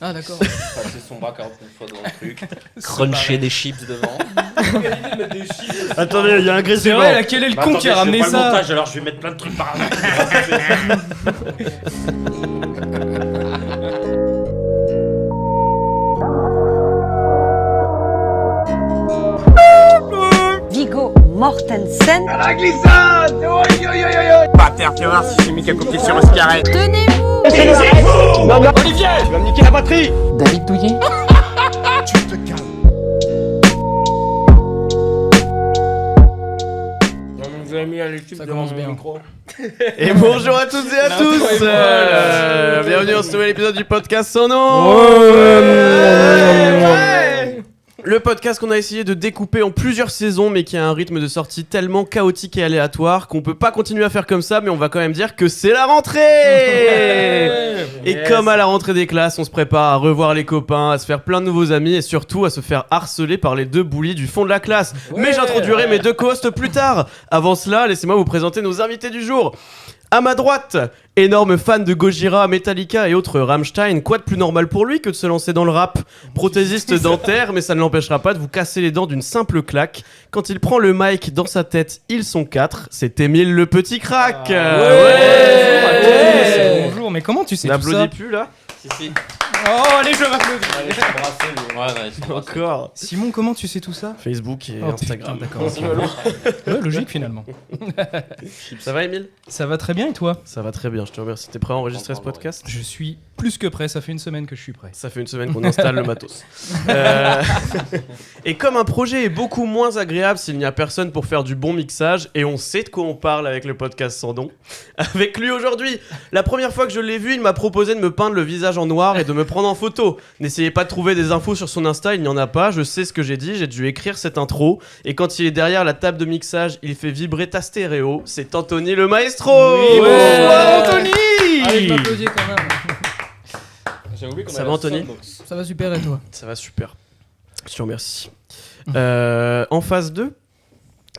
Ah d'accord. Passer son bras 49 fois dans le truc. Cruncher des chips devant. Attendez, il y a un C'est grésillement. vrai, là, quel est le con qui a ramené ça? Montage, alors je vais mettre plein de trucs par là. Viggo Mortensen. Par terre, tu vas voir si j'ai mis quelques pieds sur un carré. Tenez-vous. Olivier, tu vas me niquer la batterie. David Douillet. On nous a mis à l'équipe Ça devant commence le bien. micro. Et bonjour à toutes et à tous. Bienvenue dans ce nouvel épisode du podcast sans nom. Le podcast qu'on a essayé de découper en plusieurs saisons, mais qui a un rythme de sortie tellement chaotique et aléatoire qu'on peut pas continuer à faire comme ça, mais on va quand même dire que c'est la rentrée. Et comme à la rentrée des classes, on se prépare à revoir les copains, à se faire plein de nouveaux amis et surtout à se faire harceler par les deux bullies du fond de la classe. Mais j'introduirai mes deux co-hosts plus tard. Avant cela, laissez-moi vous présenter nos invités du jour. À ma droite, énorme fan de Gojira, Metallica et autres Rammstein, quoi de plus normal pour lui que de se lancer dans le rap? Prothésiste dentaire, mais ça ne l'empêchera pas de vous casser les dents d'une simple claque. Quand il prend le mic dans sa tête, ils sont 4, c'est Émile le petit crack. Bonjour, mais comment tu sais tout ça? N'applaudis plus là? Si. Oh, allez, je m'applaudis. Allez, je t'embrasse, lui. Ouais, je t'embrasse. Encore. Simon, comment tu sais tout ça? Facebook et Oh, Instagram. putain, d'accord. Ouais, logique finalement. Ça va Émile? Ça va très bien et toi? Ça va très bien, je te remercie. T'es prêt à enregistrer ce podcast? Je suis plus que prêt, ça fait une semaine que je suis prêt. Ça fait une semaine qu'on installe le matos. Et comme un projet est beaucoup moins agréable s'il n'y a personne pour faire du bon mixage, et on sait de quoi on parle avec le podcast sans nom, avec lui aujourd'hui, la première fois que je l'ai vu, il m'a proposé de me peindre le visage en noir et de me prendre en photo. N'essayez pas de trouver des infos sur son Insta, il n'y en a pas, je sais ce que j'ai dit, j'ai dû écrire cette intro, et quand il est derrière la table de mixage, il fait vibrer ta stéréo, c'est Anthony le maestro. Oui, bonsoir Anthony. Allez, je m'applaudis quand même. J'ai oublié qu'on Ça avait va, un Anthony soundbox. Ça va super et toi? Ça va super. Je te remercie. En phase 2,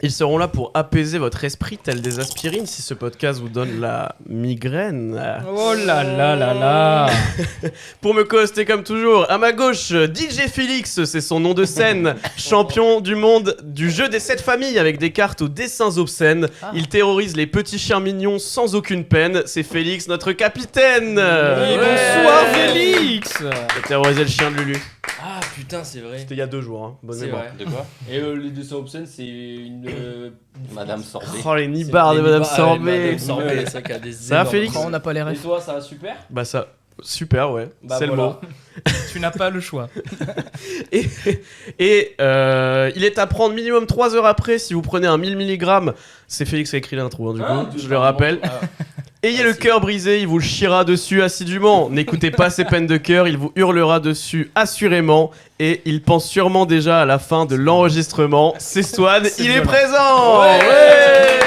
ils seront là pour apaiser votre esprit tel des aspirines si ce podcast vous donne la migraine. Oh là là là là. Pour me co-hoster comme toujours, à ma gauche, DJ Félix, c'est son nom de scène, champion du monde du jeu des 7 familles avec des cartes aux dessins obscènes. Il terrorise les petits chiens mignons sans aucune peine. C'est Félix, notre capitaine. Bonsoir Félix. J'ai terrorisé le chien de Lulu. Ah putain, c'est vrai. C'était il y a 2 jours, hein. Bonne C'est mémoire. vrai. De quoi? Et les dessins obscènes, c'est une. Madame Sorbet. Oh les nibards de Madame Sorbet. Madame Sorbet, c'est ça qui a des. Ça va, énormes Félix bras. On n'a pas les Et rêves. toi, ça va super? Bah ça, super ouais, Bah c'est voilà. le mot. Tu n'as pas le choix. Et il est à prendre minimum 3 heures après si vous prenez un 1000 mg. C'est Félix qui a écrit l'intro, hein, du coup, je le rappelle. Ayez le cœur brisé, il vous le chiera dessus assidûment. N'écoutez pas ses peines de cœur, il vous hurlera dessus assurément. Et il pense sûrement déjà à la fin de l'enregistrement. C'est Swan, il est violent. présent. Ouais.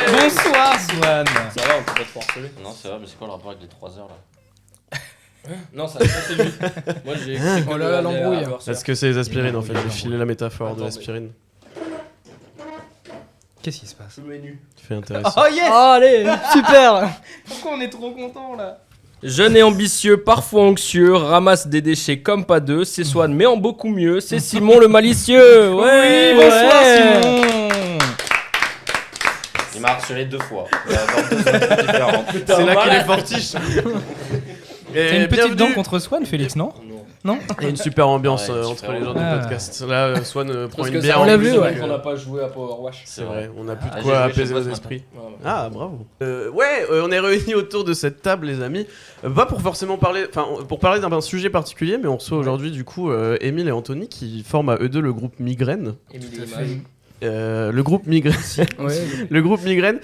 Bonsoir Swan. Ça va, on peut pas te harceler? Non, c'est vrai, mais c'est quoi le rapport avec les 3 heures là? Non, ça c'est lui. Moi j'ai. Oh là là, l'embrouille. Est-ce que c'est les aspirines en fait? J'ai filé la métaphore de Attends, l'aspirine. Qu'est-ce qui se passe? Le menu. Fait intéressant. Oh yes. Oh, allez, super. Pourquoi on est trop content là? Jeune et ambitieux, parfois anxieux, ramasse des déchets comme pas deux, c'est Swan mais en beaucoup mieux, c'est Simon le malicieux. Ouais, Oui, bonsoir ouais. Simon. Il m'a harcelé 2 fois. C'est C'est là qu'il est fortiche. T'as une petite dent contre Swan, Félix, non? Non? Il y a une super ambiance Ouais, entre super les gens du ambiance. podcast. Là, Swan prend Parce une que bière. on en l'a plus, vu, donc, ouais. On n'a pas joué à Power Wash. C'est vrai, on n'a plus de Ah, quoi j'ai joué apaiser chez nos moi ce esprits. matin. Ouais. Ah, bravo. On est réunis autour de cette table, les amis. Pas pour forcément parler, enfin, pour parler d'un sujet particulier, mais on reçoit aujourd'hui, du coup, Émile et Anthony qui forment à eux deux le groupe Migraine. Émilie Tout à Image. fait. Le groupe Migraine. Ouais. Le groupe Migraine.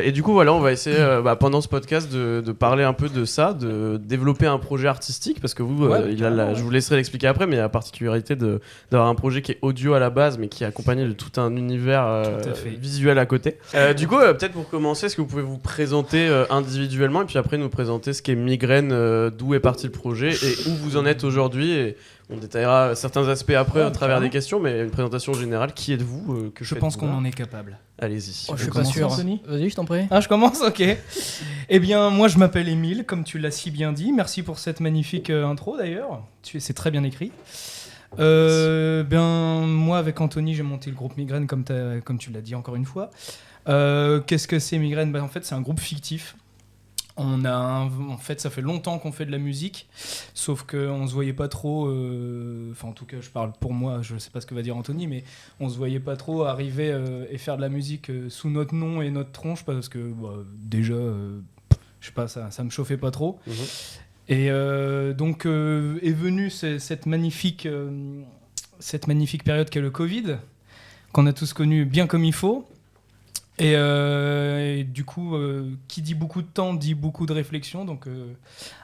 Et du coup, voilà, on va essayer pendant ce podcast de parler un peu de ça, de développer un projet artistique, parce que vous, je vous laisserai l'expliquer après, mais il y a la particularité d'avoir un projet qui est audio à la base, mais qui est accompagné de tout un univers Tout à fait. visuel à côté. Du coup, peut-être pour commencer, est-ce que vous pouvez vous présenter individuellement, et puis après nous présenter ce qu'est Migraine, d'où est parti le projet, et où vous en êtes aujourd'hui, et On détaillera certains aspects après Ouais, à travers carrément. des questions, mais une présentation générale. Qui êtes-vous que Je pense faites-vous qu'on là en est capable. Allez-y. Oh, je suis pas commence, sûr. Anthony Vas-y, je t'en prie. Ah, je commence, ok. Eh bien, moi, je m'appelle Émile, comme tu l'as si bien dit. Merci pour cette magnifique intro, d'ailleurs. C'est très bien écrit. Moi, avec Anthony, j'ai monté le groupe Migraine, comme tu l'as dit encore une fois. Qu'est-ce que c'est Migraine ? En fait, c'est un groupe fictif. En fait, ça fait longtemps qu'on fait de la musique, sauf qu'on se voyait pas trop. En tout cas, je parle pour moi. Je sais pas ce que va dire Anthony, mais on se voyait pas trop arriver et faire de la musique sous notre nom et notre tronche, parce que déjà, je sais pas, ça me chauffait pas trop. Mhm. Et donc est venue cette magnifique période qu'est le Covid, qu'on a tous connu bien comme il faut. Et du coup, qui dit beaucoup de temps dit beaucoup de réflexion. Donc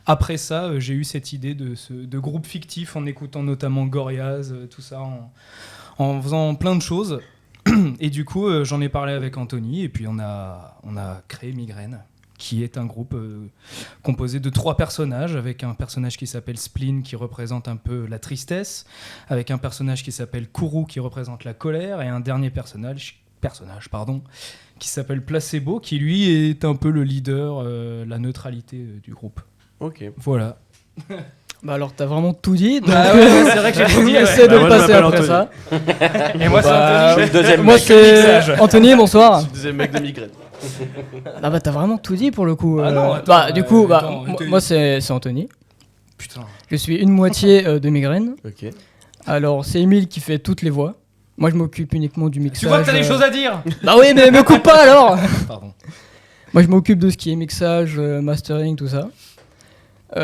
après ça, j'ai eu cette idée de groupe fictif en écoutant notamment Gorillaz, tout ça, en faisant plein de choses. Et du coup, j'en ai parlé avec Anthony et puis on a créé Migraine, qui est un groupe composé de 3 personnages, avec un personnage qui s'appelle Spleen, qui représente un peu la tristesse, avec un personnage qui s'appelle Kourou, qui représente la colère, et un dernier personnage, qui s'appelle Placebo, qui lui est un peu le leader, la neutralité du groupe. Ok. Voilà. Bah alors, t'as vraiment tout dit. Donc, Ah ouais, c'est vrai que j'ai tout dit. essaie de Bah, moi, je passer m'appelle après Anthony. ça. Et moi, c'est Bah, Anthony. Le deuxième Moi, mec. c'est Anthony, bonsoir. Je suis le deuxième mec de Migraine. Ah bah, t'as vraiment tout dit pour le coup. Ah non, attends, du coup, attends, moi, c'est Anthony. Putain. Je suis une moitié de Migraine. Ok. Alors, c'est Émile qui fait toutes les voix. Moi, je m'occupe uniquement du mixage. Tu vois que t'as des choses à dire. Bah oui, mais me coupe pas alors. Pardon. Moi, je m'occupe de ce qui est mixage, mastering, tout ça.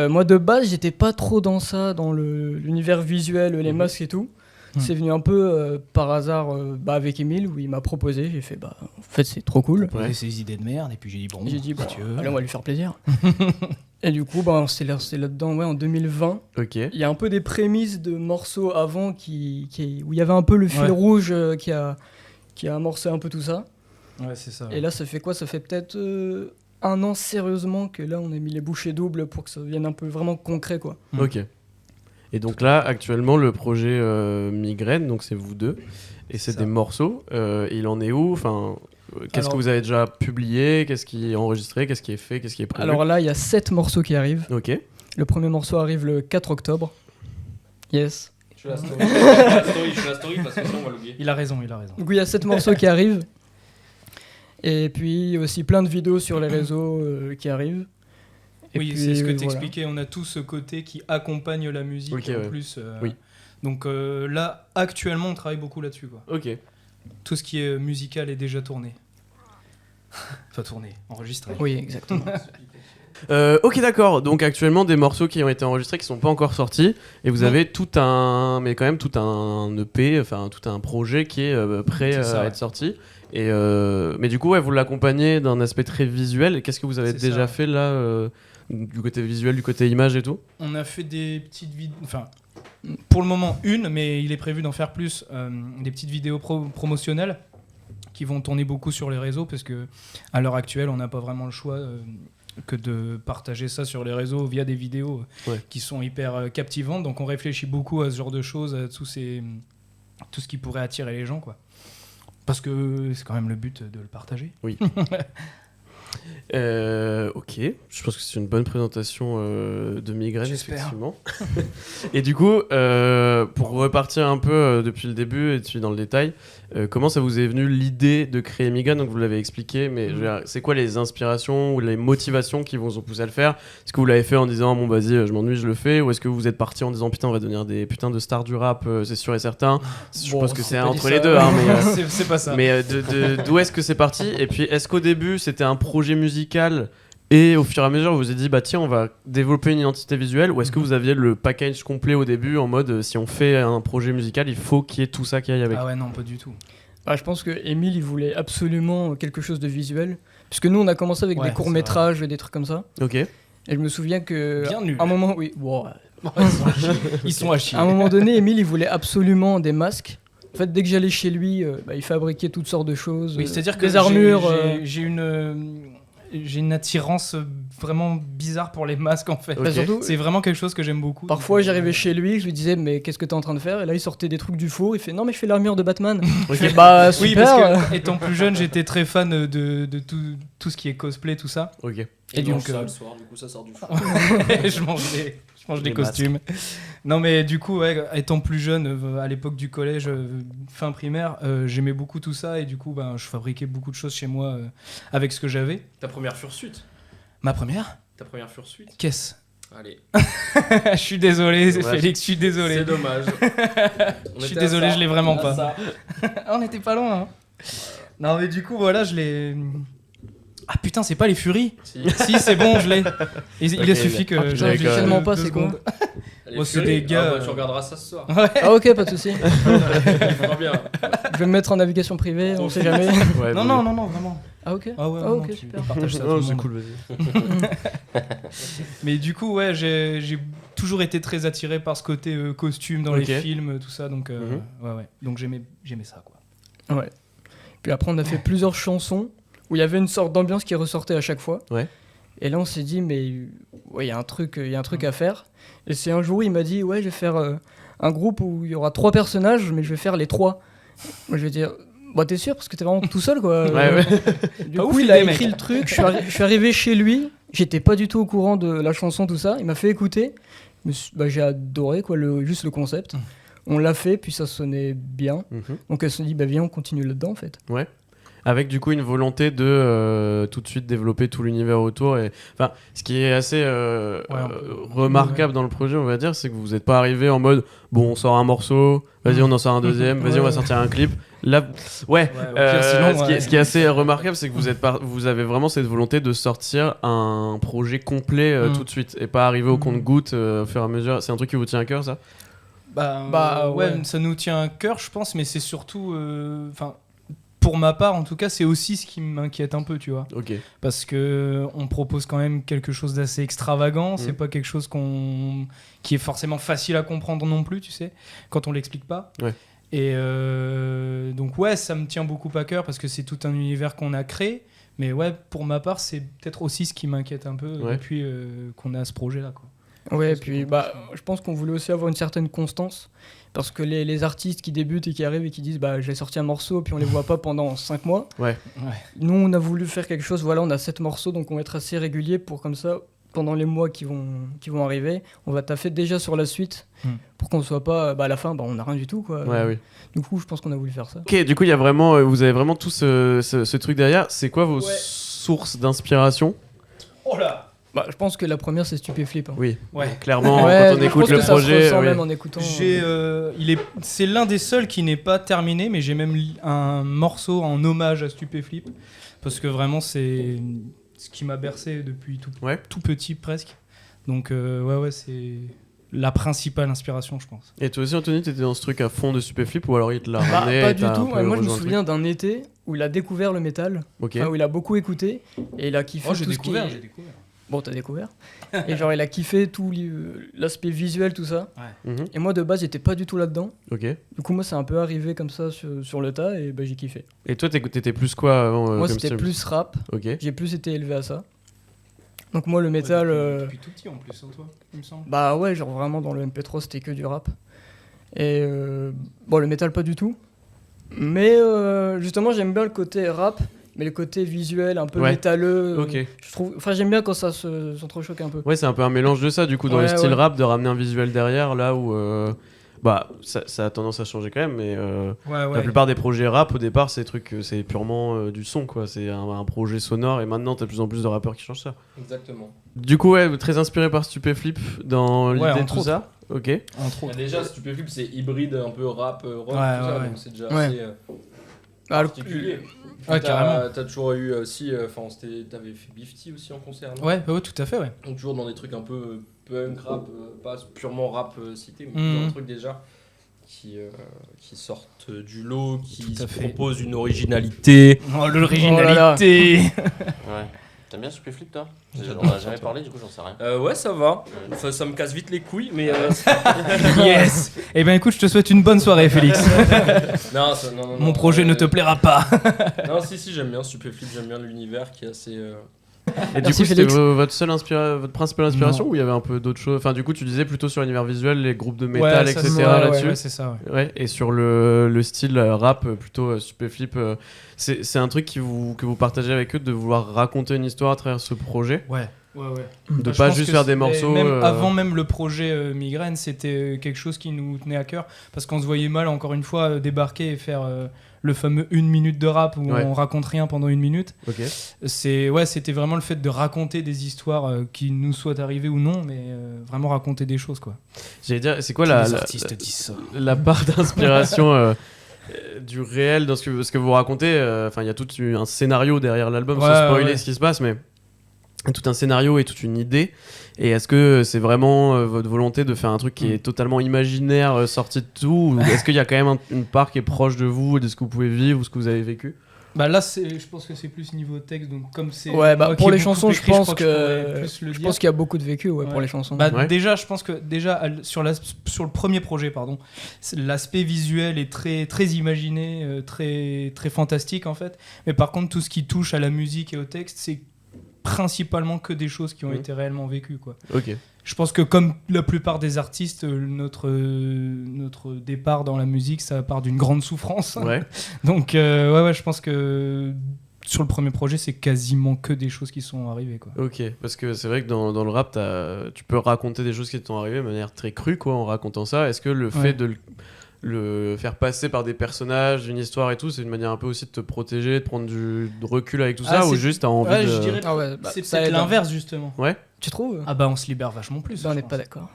Moi, de base, j'étais pas trop dans ça, dans l'univers visuel, les masques et tout. C'est venu un peu par hasard avec Émile, où il m'a proposé. J'ai fait, en fait, c'est trop cool. Ouais. Ces idées de merde, et puis j'ai dit bon. J'ai dit, si tu veux. allez, on va lui faire plaisir. Et du coup, c'est là-dedans, ouais, en 2020. Ok. Il y a un peu des prémices de morceaux avant où il y avait un peu le fil Ouais. rouge qui a amorcé un peu tout ça. Ouais, c'est ça. Et là, ça fait quoi ? Ça fait peut-être 1 an sérieusement que là, on a mis les bouchées doubles pour que ça devienne un peu vraiment concret, quoi. Ok. Et donc là, actuellement, le projet Migraine, donc c'est vous deux, et c'est Ça. des morceaux. Il en est où ? Enfin, qu'est-ce Alors- que vous avez déjà publié ? Qu'est-ce qui est enregistré ? Qu'est-ce qui est fait ? Qu'est-ce qui est prévu ? Alors là, il y a 7 morceaux qui arrivent. Ok. Le premier morceau arrive le 4 octobre. Yes. Je suis la story parce que sinon on va l'oublier. Il a raison. Du coup, il y a 7 morceaux qui arrivent. Et puis, il y a aussi plein de vidéos sur les réseaux qui arrivent. Et Oui, puis, c'est ce que voilà. t'expliquais. On a tout ce côté qui accompagne la musique Ok, en ouais. plus. Oui. Donc là, actuellement, on travaille beaucoup là-dessus, quoi. Ok. Tout ce qui est musical est déjà tourné. Enfin, tourné, enregistré. Oui, exactement. Ok, d'accord. Donc actuellement, des morceaux qui ont été enregistrés qui sont pas encore sortis, et vous Non. avez tout un EP, enfin tout un projet qui est prêt C'est ça, à ouais. être sorti. Et mais du coup, ouais, vous l'accompagnez d'un aspect très visuel. Et qu'est-ce que vous avez C'est déjà ça. fait là, du côté visuel, du côté image et tout ? On a fait des petites vidéos. Enfin, pour le moment, mais il est prévu d'en faire plus. Des petites vidéos promotionnelles qui vont tourner beaucoup sur les réseaux, parce que à l'heure actuelle, on n'a pas vraiment le choix que de partager ça sur les réseaux via des vidéos qui sont hyper captivantes. Donc on réfléchit beaucoup à ce genre de choses, à tout ce qui pourrait attirer les gens, quoi. Parce que c'est quand même le but de le partager. Oui. Ok, je pense que c'est une bonne présentation de Migraine, J'espère. effectivement. Et du coup, pour repartir un peu depuis le début et puis dans le détail, comment ça vous est venu l'idée de créer Migraine ? Donc vous l'avez expliqué, mais je veux dire, c'est quoi les inspirations ou les motivations qui vous ont poussé à le faire ? Est-ce que vous l'avez fait en disant bon vas-y je m'ennuie je le fais, ou est-ce que vous êtes parti en disant putain on va devenir des putains de stars du rap, c'est sûr et certain. Je Bon, pense que on c'est s'est pas entre dit les ça. deux, hein, mais C'est pas ça. mais d'où est-ce que c'est parti ? Et puis est-ce qu'au début c'était un projet musical et au fur et à mesure vous vous êtes dit bah tiens on va développer une identité visuelle, ou est-ce que vous aviez le package complet au début en mode si on fait un projet musical il faut qu'il y ait tout ça qui aille avec ? Ah ouais, non, pas du tout. Je pense que Émile, il voulait absolument quelque chose de visuel. Puisque nous, on a commencé avec Ouais, des courts-métrages et des trucs comme ça. Ok. Et je me souviens que. Bien nul. À un moment, oui. Bon, Ils sont à chier. à un moment donné, Émile, il voulait absolument des masques. En fait, dès que j'allais chez lui, il fabriquait toutes sortes de choses. Oui, c'est-à-dire que des armures. j'ai j'ai une attirance vraiment bizarre pour les masques en fait. Ok. Bah, surtout, C'est vraiment quelque chose que j'aime beaucoup. parfois Donc, j'arrivais chez lui, je lui disais mais qu'est-ce que t'es en train de faire? Et là il sortait des trucs du four, il fait non mais je fais l'armure de Batman. Je Ok. fais bah Oui, super. parce que étant plus jeune, j'étais très fan de tout ce qui est cosplay, tout ça. Ok. Et donc, donc ça euh, le soir, du coup ça sort du fou. je mange des Les costumes. Non, mais du coup, ouais, étant plus jeune, à l'époque du collège, fin primaire, j'aimais beaucoup tout ça et du coup, ben, je fabriquais beaucoup de choses chez moi avec ce que j'avais. Ta première fursuit. Ma première? Ta première fursuit. Qu'est-ce? Allez. Je suis désolé, Dommage. Félix, je suis désolé. C'est dommage. Je suis désolé, je l'ai vraiment pas. Ça. On n'était pas loin. Hein. Non, mais du coup, voilà, je l'ai. Ah putain, c'est pas les Furies? Si. Si, c'est bon, je l'ai. Il Ok, a suffi que Ah, putain, j'aille je sais tellement pas 2 c'est quoi. secondes. Elle Moi, est c'est furie. des gars, Ah bah, tu regarderas ça ce soir. Ouais. Ah ok, pas de souci. Très bien. Je vais me mettre en navigation privée, on sait jamais. Ouais, Non, bon. non, vraiment. Ah ok. Ah ouais, Ah, non, ok, tu super. partages ça à Non, tout le c'est monde. cool, vas-y. Mais du coup, ouais, j'ai toujours été très attiré par ce côté costume dans Ok. les films, tout ça. Donc, Mhm. ouais. Donc j'aimais ça, quoi. Ouais. Puis après on a fait plusieurs chansons où il y avait une sorte d'ambiance qui ressortait à chaque fois. Ouais. Et là on s'est dit mais ouais il y a un truc à faire. Et c'est un jour il m'a dit ouais je vais faire un groupe où il y aura 3 personnages mais je vais faire les 3. Moi je vais dire bah t'es sûr parce que t'es vraiment tout seul quoi. Ouais. Du Pas coup ouf, il a l'idée, écrit mec. le truc, je suis arrivé chez lui, j'étais pas du tout au courant de la chanson tout ça, il m'a fait écouter, j'ai adoré quoi juste le concept. On l'a fait puis ça sonnait bien. Mhm. Donc elle se dit bah viens on continue là-dedans en fait. Avec du coup une volonté de tout de suite développer tout l'univers autour. Et enfin, ce qui est assez remarquable dans le projet, on va dire, c'est que vous n'êtes pas arrivé en mode bon, on sort un morceau, vas-y, on en sort un deuxième, vas-y, on va sortir un clip. Là, ouais. Au pire, sinon, Ce qui est assez remarquable, c'est que vous avez vraiment cette volonté de sortir un projet complet tout de suite et pas arriver au compte-goutte au fur et à mesure. C'est un truc qui vous tient à cœur, ça? Bah ouais, ça nous tient à cœur, je pense, mais c'est surtout. Enfin. Pour ma part, en tout cas, c'est aussi ce qui m'inquiète un peu, tu vois. Ok. Parce que on propose quand même quelque chose d'assez extravagant. C'est pas quelque chose qui est forcément facile à comprendre non plus, tu sais, quand on l'explique pas. Ouais. Et donc ouais, ça me tient beaucoup à cœur parce que c'est tout un univers qu'on a créé. Mais ouais, pour ma part, c'est peut-être aussi ce qui m'inquiète un peu depuis qu'on a ce projet-là, quoi. Ouais, puis je pense qu'on voulait aussi avoir une certaine constance. Parce que les artistes qui débutent et qui arrivent et qui disent j'ai sorti un morceau puis on les voit pas pendant 5 mois. Ouais. Nous on a voulu faire quelque chose, voilà on a 7 morceaux donc on va être assez régulier pour comme ça pendant les mois qui vont arriver, on va taffer déjà sur la suite pour qu'on soit pas à la fin on a rien du tout quoi. Ouais, oui. Du coup je pense qu'on a voulu faire ça. Ok, du coup il y a vraiment, vous avez vraiment tout ce truc derrière. C'est quoi vos sources d'inspiration? Oh là. Je pense que la première c'est Stupéflip. Hein. Oui, Ouais. clairement, Ouais, quand on je écoute pense le que ça se projet. ressent oui. même en écoutant. C'est l'un des seuls qui n'est pas terminé, mais j'ai même un morceau en hommage à Stupéflip parce que vraiment c'est ce qui m'a bercé depuis tout petit presque. Donc ouais, c'est la principale inspiration, je pense. Et toi aussi, Anthony, t'étais dans ce truc à fond de Stupéflip ou alors il te l'a ramené Pas et du t'as tout. un peu Moi je me rejoint le souviens d'un été où il a découvert le métal, truc? où il a beaucoup écouté et il a kiffé tout ce qui est... j'ai découvert. Bon, t'as découvert. Et genre, il a kiffé tout l'aspect visuel, tout ça. Mhm. Et moi, de base, j'étais pas du tout là-dedans. Ok. Du coup, moi, c'est un peu arrivé comme ça sur le tas et j'ai kiffé. Et toi, t'étais plus quoi avant moi, comme c'était style? plus rap. Ok. J'ai plus été élevé à ça. Donc, moi, le métal. Depuis tout petit en plus, hein, toi, il me semble. Bah ouais, genre vraiment dans le MP3, c'était que du rap. Et bon, le métal, pas du tout. Mais justement, j'aime bien le côté rap. Mais le côté visuel, un peu métalleux, Ok. je trouve. Enfin, j'aime bien quand ça s'entrechoque un peu. Ouais, c'est un peu un mélange de ça, du coup, dans le Ouais, style ouais. rap, de ramener un visuel derrière, là où. Ça a tendance à changer quand même, mais la plupart des projets rap, au départ, c'est purement du son, quoi. C'est un projet sonore, et maintenant, t'as de plus en plus de rappeurs qui changent ça. Exactement. Du coup, ouais, très inspiré par Stupéflip dans l'idée de entre tout autres. ça. Ok. Entre autres. Déjà, Stupéflip, c'est hybride, un peu rap, rock, tout Ouais, ça, ouais. donc c'est déjà Ouais. assez particulier. Ouais, carrément. T'as toujours eu aussi, t'avais fait Bifty aussi en concert, non? Ouais, tout à fait, ouais. Donc toujours dans des trucs un peu punk, rap, pas purement rap cité, mais Mhm. un truc déjà qui sortent du lot, qui Tout à se fait. proposent une originalité. Oh, l'originalité. Ouais. T'aimes bien Stupéflip, toi? On en a jamais parlé, du coup, j'en sais rien. Ouais, ça va. Ça me casse vite les couilles, mais Yes. Eh ben écoute, je te souhaite une bonne soirée, Félix. non, Mon projet ne te plaira pas. Non, si, j'aime bien Stupéflip, j'aime bien l'univers qui est assez Et du Merci, coup, c'était Félix. votre principale inspiration Non. ou il y avait un peu d'autres choses? Enfin, du coup, tu disais plutôt sur l'univers visuel, les groupes de Ouais, métal, ça, etc. c'est- là-dessus. ouais, c'est ça. Ouais. Ouais, et sur le style rap, plutôt Stupéflip, c'est un truc que vous partagez avec eux de vouloir raconter une histoire à travers ce projet, Ouais. de Bah, je pas pense juste que faire des c'est- morceaux. Même avant même le projet Migraine, c'était quelque chose qui nous tenait à cœur parce qu'on se voyait mal, encore une fois, débarquer et faire le fameux 1 minute de rap où Ouais. on raconte rien pendant 1 minute. Ok. C'était vraiment le fait de raconter des histoires qui nous soient arrivées ou non, mais vraiment raconter des choses, quoi. J'allais dire, c'est quoi Tous la, les la, artistes disent ça. la part d'inspiration du réel dans ce que vous racontez? Enfin, il y a tout un scénario derrière l'album, sans Ouais, spoiler ouais. ce qui se passe, mais il y a tout un scénario et toute une idée. Et est-ce que c'est vraiment votre volonté de faire un truc qui est totalement imaginaire, sorti de tout, ou est-ce qu'il y a quand même une part qui est proche de vous, de ce que vous pouvez vivre ou ce que vous avez vécu? Bah là, je pense que c'est plus niveau texte, donc comme c'est. Ouais, bah moi pour qui ai les beaucoup chansons, je écrit, pense crois je pourrais plus le je dire. pense qu'il y a beaucoup de vécu pour Ouais. les chansons. Bah, Ouais. déjà, je pense que sur le premier projet, pardon, l'aspect visuel est très imaginé, très fantastique en fait. Mais par contre, tout ce qui touche à la musique et au texte, c'est principalement que des choses qui ont été réellement vécues, quoi. Ok. Je pense que comme la plupart des artistes, notre départ dans la musique, ça part d'une grande souffrance. Ouais. Donc ouais, je pense que sur le premier projet, c'est quasiment que des choses qui sont arrivées, quoi. Ok, parce que c'est vrai que dans le rap, tu peux raconter des choses qui t'ont arrivé de manière très crue, quoi, en racontant ça. Est-ce que le fait de le faire passer par des personnages, une histoire et tout, c'est une manière un peu aussi de te protéger, de prendre du recul avec tout Ah, ça, ou c'est- juste t'as envie Ouais, de... je dirais Ah ouais, bah, c'est ça peut-être aide. l'inverse, justement. Ouais. Tu trouves? Ah bah on se libère vachement plus. Bah, on je n'est pense. pas d'accord.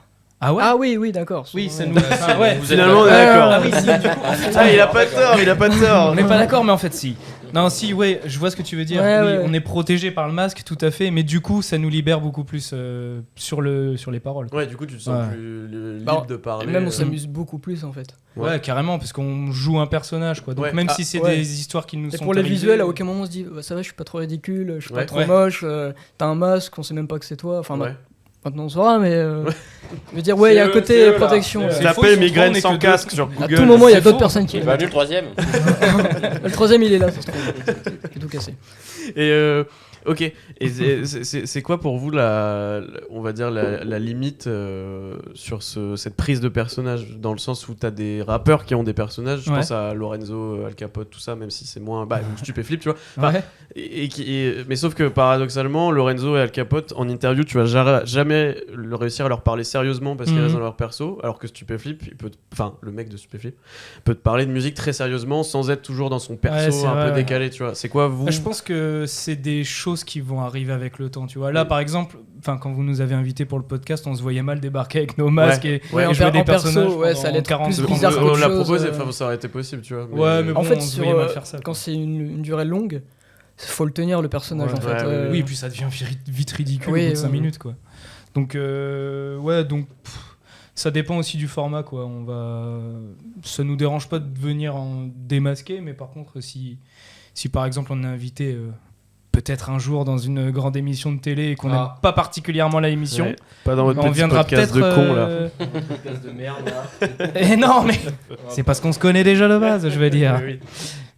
Ah ouais. Ah oui, d'accord. Oui, ça Ouais. nous. Enfin, ouais. Finalement, on est Ouais, d'accord. Ah oui, si, du coup. Ah, il a pas tort, il a pas tort. On n'est pas d'accord, mais en fait, si. Non, si, ouais, je vois ce que tu veux dire. Ouais, Oui, ouais. on est protégé par le masque, tout à fait, mais du coup, ça nous libère beaucoup plus sur les paroles. Ouais, du coup, tu te sens Ouais. plus libre Bah, de parler. Et même on s'amuse beaucoup plus en fait. Ouais, carrément, parce qu'on joue un personnage, quoi. Donc Ouais. même Ah, si c'est ouais. des histoires qui nous Et sont pour les arrivées, visuels, à aucun moment on se dit bah, ça va, je suis pas trop ridicule, je suis Ouais. pas trop Ouais. moche, t'as un masque, on sait même pas que c'est toi. Enfin, Ouais. maintenant on saura, mais je veux dire, ouais, il y a un côté protection. C'est ouais. faux, Tapez ils sont migraine trois, on sans est que casque deux. sur À Google. tout moment, il y a C'est d'autres faux. personnes qui. Il va nu le troisième. Le troisième, il est là, ça se trouve. Il est tout cassé. Et ok. Et c'est quoi pour vous on va dire la limite sur cette prise de personnage, dans le sens où t'as des rappeurs qui ont des personnages. Je Ouais. pense à Lorenzo, Al Capote, tout ça, même si c'est moins Stupéflip, tu vois. Enfin, Ouais. Mais sauf que paradoxalement, Lorenzo et Al Capote en interview, tu vas jamais réussir à leur parler sérieusement parce qu'ils Mhm. restent dans leur perso, alors que Stupéflip, le mec de Stupéflip peut te parler de musique très sérieusement sans être toujours dans son perso Ouais, c'est un vrai, peu ouais. décalé, tu vois. C'est quoi vous? Je pense que c'est des choses qui vont arriver avec le temps, tu vois. Là, par exemple, quand vous nous avez invités pour le podcast, on se voyait mal débarquer avec nos masques et Ouais, jouer en des perso, personnages. ouais, ça allait être pendant plus 40 bizarre secondes. On l'a qu'autre chose, proposé, euh. ça aurait été possible, tu vois. Ouais, mais bon, En fait, on se voyait mal faire ça. quand quoi. c'est une durée longue, faut le tenir le personnage Ouais. en fait. Ouais, Oui, et puis ça devient vite ridicule Oui, au bout de 5 ouais. minutes, quoi. Donc, ça dépend aussi du format, quoi. Ça nous dérange pas de venir en démasqué, mais par contre, si par exemple on est invité peut-être un jour dans une grande émission de télé et qu'on n'aime pas particulièrement la émission, Ouais. Pas dans votre on petit viendra podcast peut-être de con là. Podcast de merde là. Et non, mais c'est parce qu'on se connaît déjà de base, je veux dire. Oui, oui.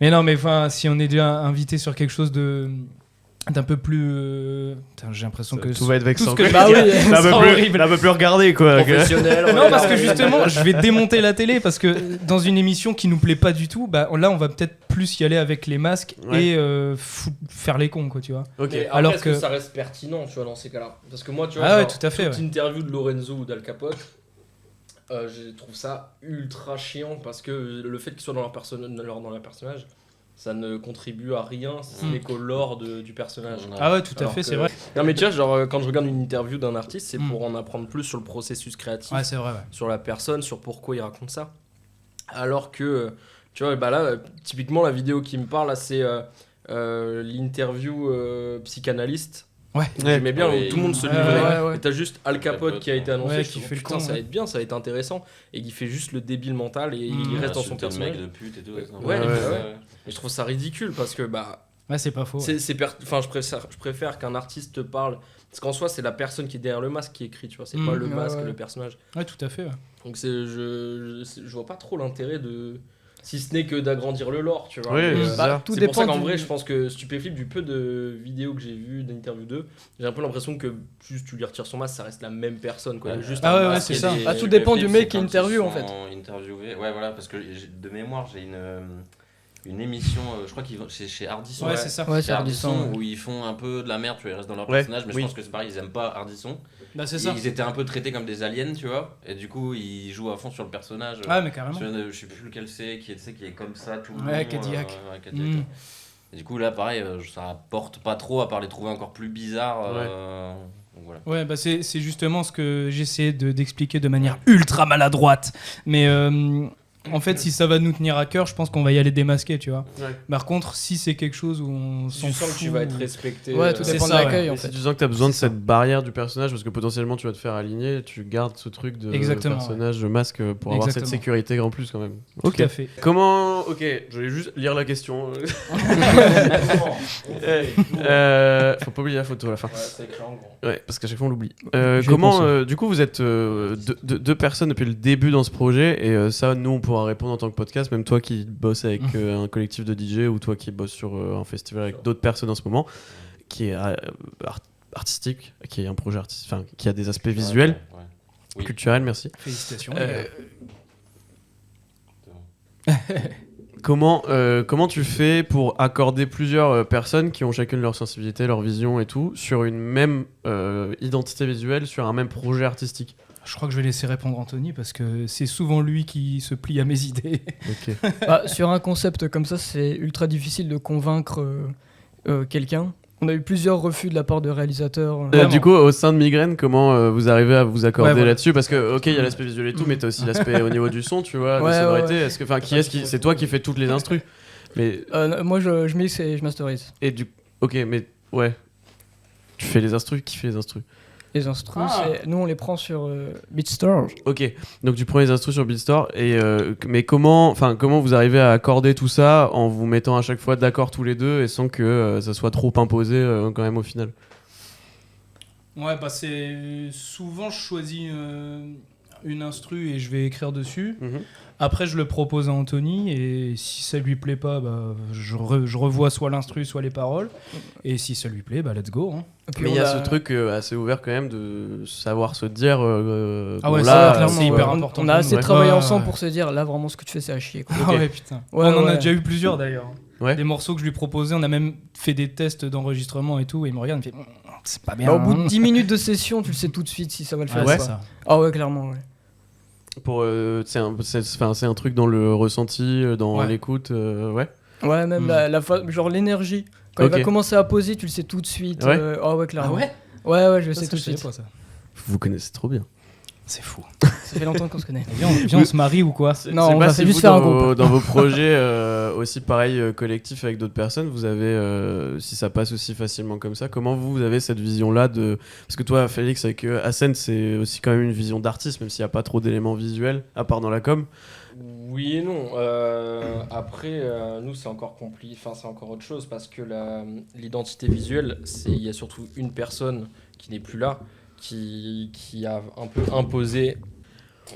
Mais non, mais si on est déjà invité sur quelque chose d'un peu plus. Putain, j'ai l'impression que Tout va être vexant. tout ce que Bah je oui, veux dire, Là, sera horrible. un peu plus regarder quoi. Professionnel. Non, parce que justement, je vais démonter la télé parce que dans une émission qui nous plaît pas du tout, bah là, on va peut-être plus y aller avec les masques Ouais. et faire les cons, quoi, tu vois. Ok. Mais Alors alors que que- ça reste pertinent, tu vois, dans ces cas-là. Parce que moi, tu vois, Ah ouais, genre, tout à fait, toute ouais. interview de Lorenzo ou d'Al Capote, je trouve ça ultra chiant parce que le fait qu'ils soient dans leur personnage, ça ne contribue à rien si ce n'est qu'au lore du personnage. Ah ouais, tout à Alors fait, que- c'est vrai. Non mais tu vois, genre quand je regarde une interview d'un artiste, c'est Mm. pour en apprendre plus sur le processus créatif, Ouais, c'est vrai, ouais. sur la personne, sur pourquoi il raconte ça. Alors que, tu vois, bah là, typiquement la vidéo qui me parle, là, c'est l'interview psychanalyste. Ouais. J'aimais bien Oui. où tout le monde se Ouais, livrait. ouais, ouais. Et t'as juste Al Capote qui a été annoncé. Ouais, je qui me fait le putain, con, ça va ouais. être bien, ça va être intéressant. Et qui fait juste le débile mental et il reste dans son Insulter le personnage. mec de pute et tout. Ouais, ouais. ouais. Et je trouve ça ridicule parce que, bah, Ouais, c'est pas faux. ouais. enfin, je préfère qu'un artiste te parle. Parce qu'en soi, c'est la personne qui est derrière le masque qui écrit, tu vois. C'est pas le ouais, masque, ouais. le personnage. Ouais, tout à fait. Ouais. Donc je vois pas trop l'intérêt de si ce n'est que d'agrandir le lore, tu vois. Oui, Mais, c'est ça. tout c'est dépend pour ça qu'en du- vrai, je pense que Stupéflip, du peu de vidéos que j'ai vues, d'interviews d'eux, j'ai un peu l'impression que juste tu lui retires son masque, ça reste la même personne, quoi. Ouais. Juste Ah un ouais, masque c'est et ça. des- Ah, tout dépend du mec qui Quand ils interview, en sont fait. interviewés. Ouais, voilà, parce que de mémoire, j'ai une émission, je crois qu'ils vont chez Ardisson. Ouais, c'est ça. Ouais, Chez c'est Ardisson. où ils font un peu de la merde, tu vois, ils restent dans leur Ouais, personnage, mais oui. je pense que c'est pareil, ils aiment pas Ardisson. Bah, c'est Et ça. ils étaient un peu traités comme des aliens, tu vois, et du coup, ils jouent à fond sur le personnage. Ah, mais carrément. Je sais plus lequel c'est, qui est comme ça tout le long. Ouais, Cadillac. Ouais, Cadillac. Mm. Et du coup, là, pareil, ça apporte pas trop, à part les trouver encore plus bizarres. Donc voilà. Ouais, bah c'est justement ce que j'essaie d'expliquer de manière ultra maladroite. Mais en fait, si ça va nous tenir à cœur, je pense qu'on va y aller démasqué, tu vois. Ouais. Par contre, si c'est quelque chose où on Si s'en tu sens que tu vas être respecté. Ouais, tout c'est dépend de ça, l'accueil, ouais. en Et si fait. tu sens que tu as besoin de cette barrière du personnage, parce que potentiellement tu vas te faire aligner, tu gardes ce truc de Exactement, personnage, de masque pour avoir cette Exactement. sécurité en plus quand même. Tout Ok. à fait. Comment. Ok, je vais juste lire la question. Faut pas oublier la photo à la fin. Ouais, c'est écrit en grand. Ouais, parce qu'à chaque fois on l'oublie. vais Comment, penser. du coup, vous êtes deux personnes depuis le début dans ce projet, et ça, nous, on pourra répondre en tant que podcast, même toi qui bosses avec un collectif de DJ ou toi qui bosses sur un festival avec d'autres personnes en ce moment, qui est artistique, qui est un projet artistique, enfin, qui a des aspects visuels, Ouais. Oui. culturels, merci. Félicitations. Comment tu fais pour accorder plusieurs personnes qui ont chacune leur sensibilité, leur vision et tout, sur une même identité visuelle, sur un même projet artistique? Je crois que je vais laisser répondre Anthony parce que c'est souvent lui qui se plie à mes idées. Ok. Bah, sur un concept comme ça, c'est ultra difficile de convaincre quelqu'un. On a eu plusieurs refus de la part de réalisateurs. Du coup, au sein de Migraine, comment vous arrivez à vous accorder Ouais, voilà. là-dessus? Parce que, ok, il y a l'aspect visuel et tout, mais t'as aussi l'aspect au niveau du son, tu vois, Ouais, des sonorités. ouais. Est-ce que, enfin, c'est toi qui fais toutes les instrus? Mais Moi, je mixe et je masterise. ok, mais ouais, tu fais les instrus. Qui fait les instrus? Les instrus, nous, on les prend sur BeatStars. Ok, donc tu prends les instrus sur Beatstar, mais comment vous arrivez à accorder tout ça en vous mettant à chaque fois d'accord tous les deux et sans que ça soit trop imposé quand même au final? Ouais, bah c'est souvent je choisis une instru et je vais écrire dessus. Après, je le propose à Anthony et si ça lui plaît pas, bah, je revois soit l'instru, soit les paroles. Et si ça lui plaît, bah let's go. Hein. Mais il y a ce truc assez ouvert quand même de savoir se dire. Ah bon, ouais, là, ça, clairement, c'est hyper on, important on pour a nous, assez ouais. travaillé Ouais, ensemble ouais. pour se dire là vraiment ce que tu fais c'est à chier. Quoi. Ah ouais, putain. Ouais, on en a ouais. déjà eu plusieurs d'ailleurs. Ouais. Des morceaux que je lui proposais, on a même fait des tests d'enregistrement et tout. Et il me regarde, il me fait c'est pas bien. Bah, au bout de hein. 10 minutes de session, tu le sais tout de suite si ça va le faire. Ah, ou ouais, pas. ça. Ah ouais, clairement. Ouais. Pour c'est un truc dans le ressenti, dans Ouais. l'écoute, ouais. Ouais, même genre l'énergie. Quand Ok. il va commencer à poser, tu le sais tout de suite. Ouais. Ah ouais, clairement. ouais. Ouais, je le Ça, sais ça, tout de je savais suite. pas, ça. Vous vous connaissez trop bien. C'est fou. Ça fait longtemps qu'on se connaît. Viens, on se marie ou quoi? Non, C'est on pas va si juste vous, faire un dans, groupe. dans vos projets aussi pareil collectifs avec d'autres personnes, vous avez si ça passe aussi facilement comme ça, comment vous avez cette vision là de parce que toi Félix avec Hassen c'est aussi quand même une vision d'artiste même s'il n'y a pas trop d'éléments visuels à part dans la com. Oui et non. Après, nous, c'est encore compliqué. Enfin, c'est encore autre chose parce que l'identité visuelle, il y a surtout une personne qui n'est plus là, qui a un peu imposé.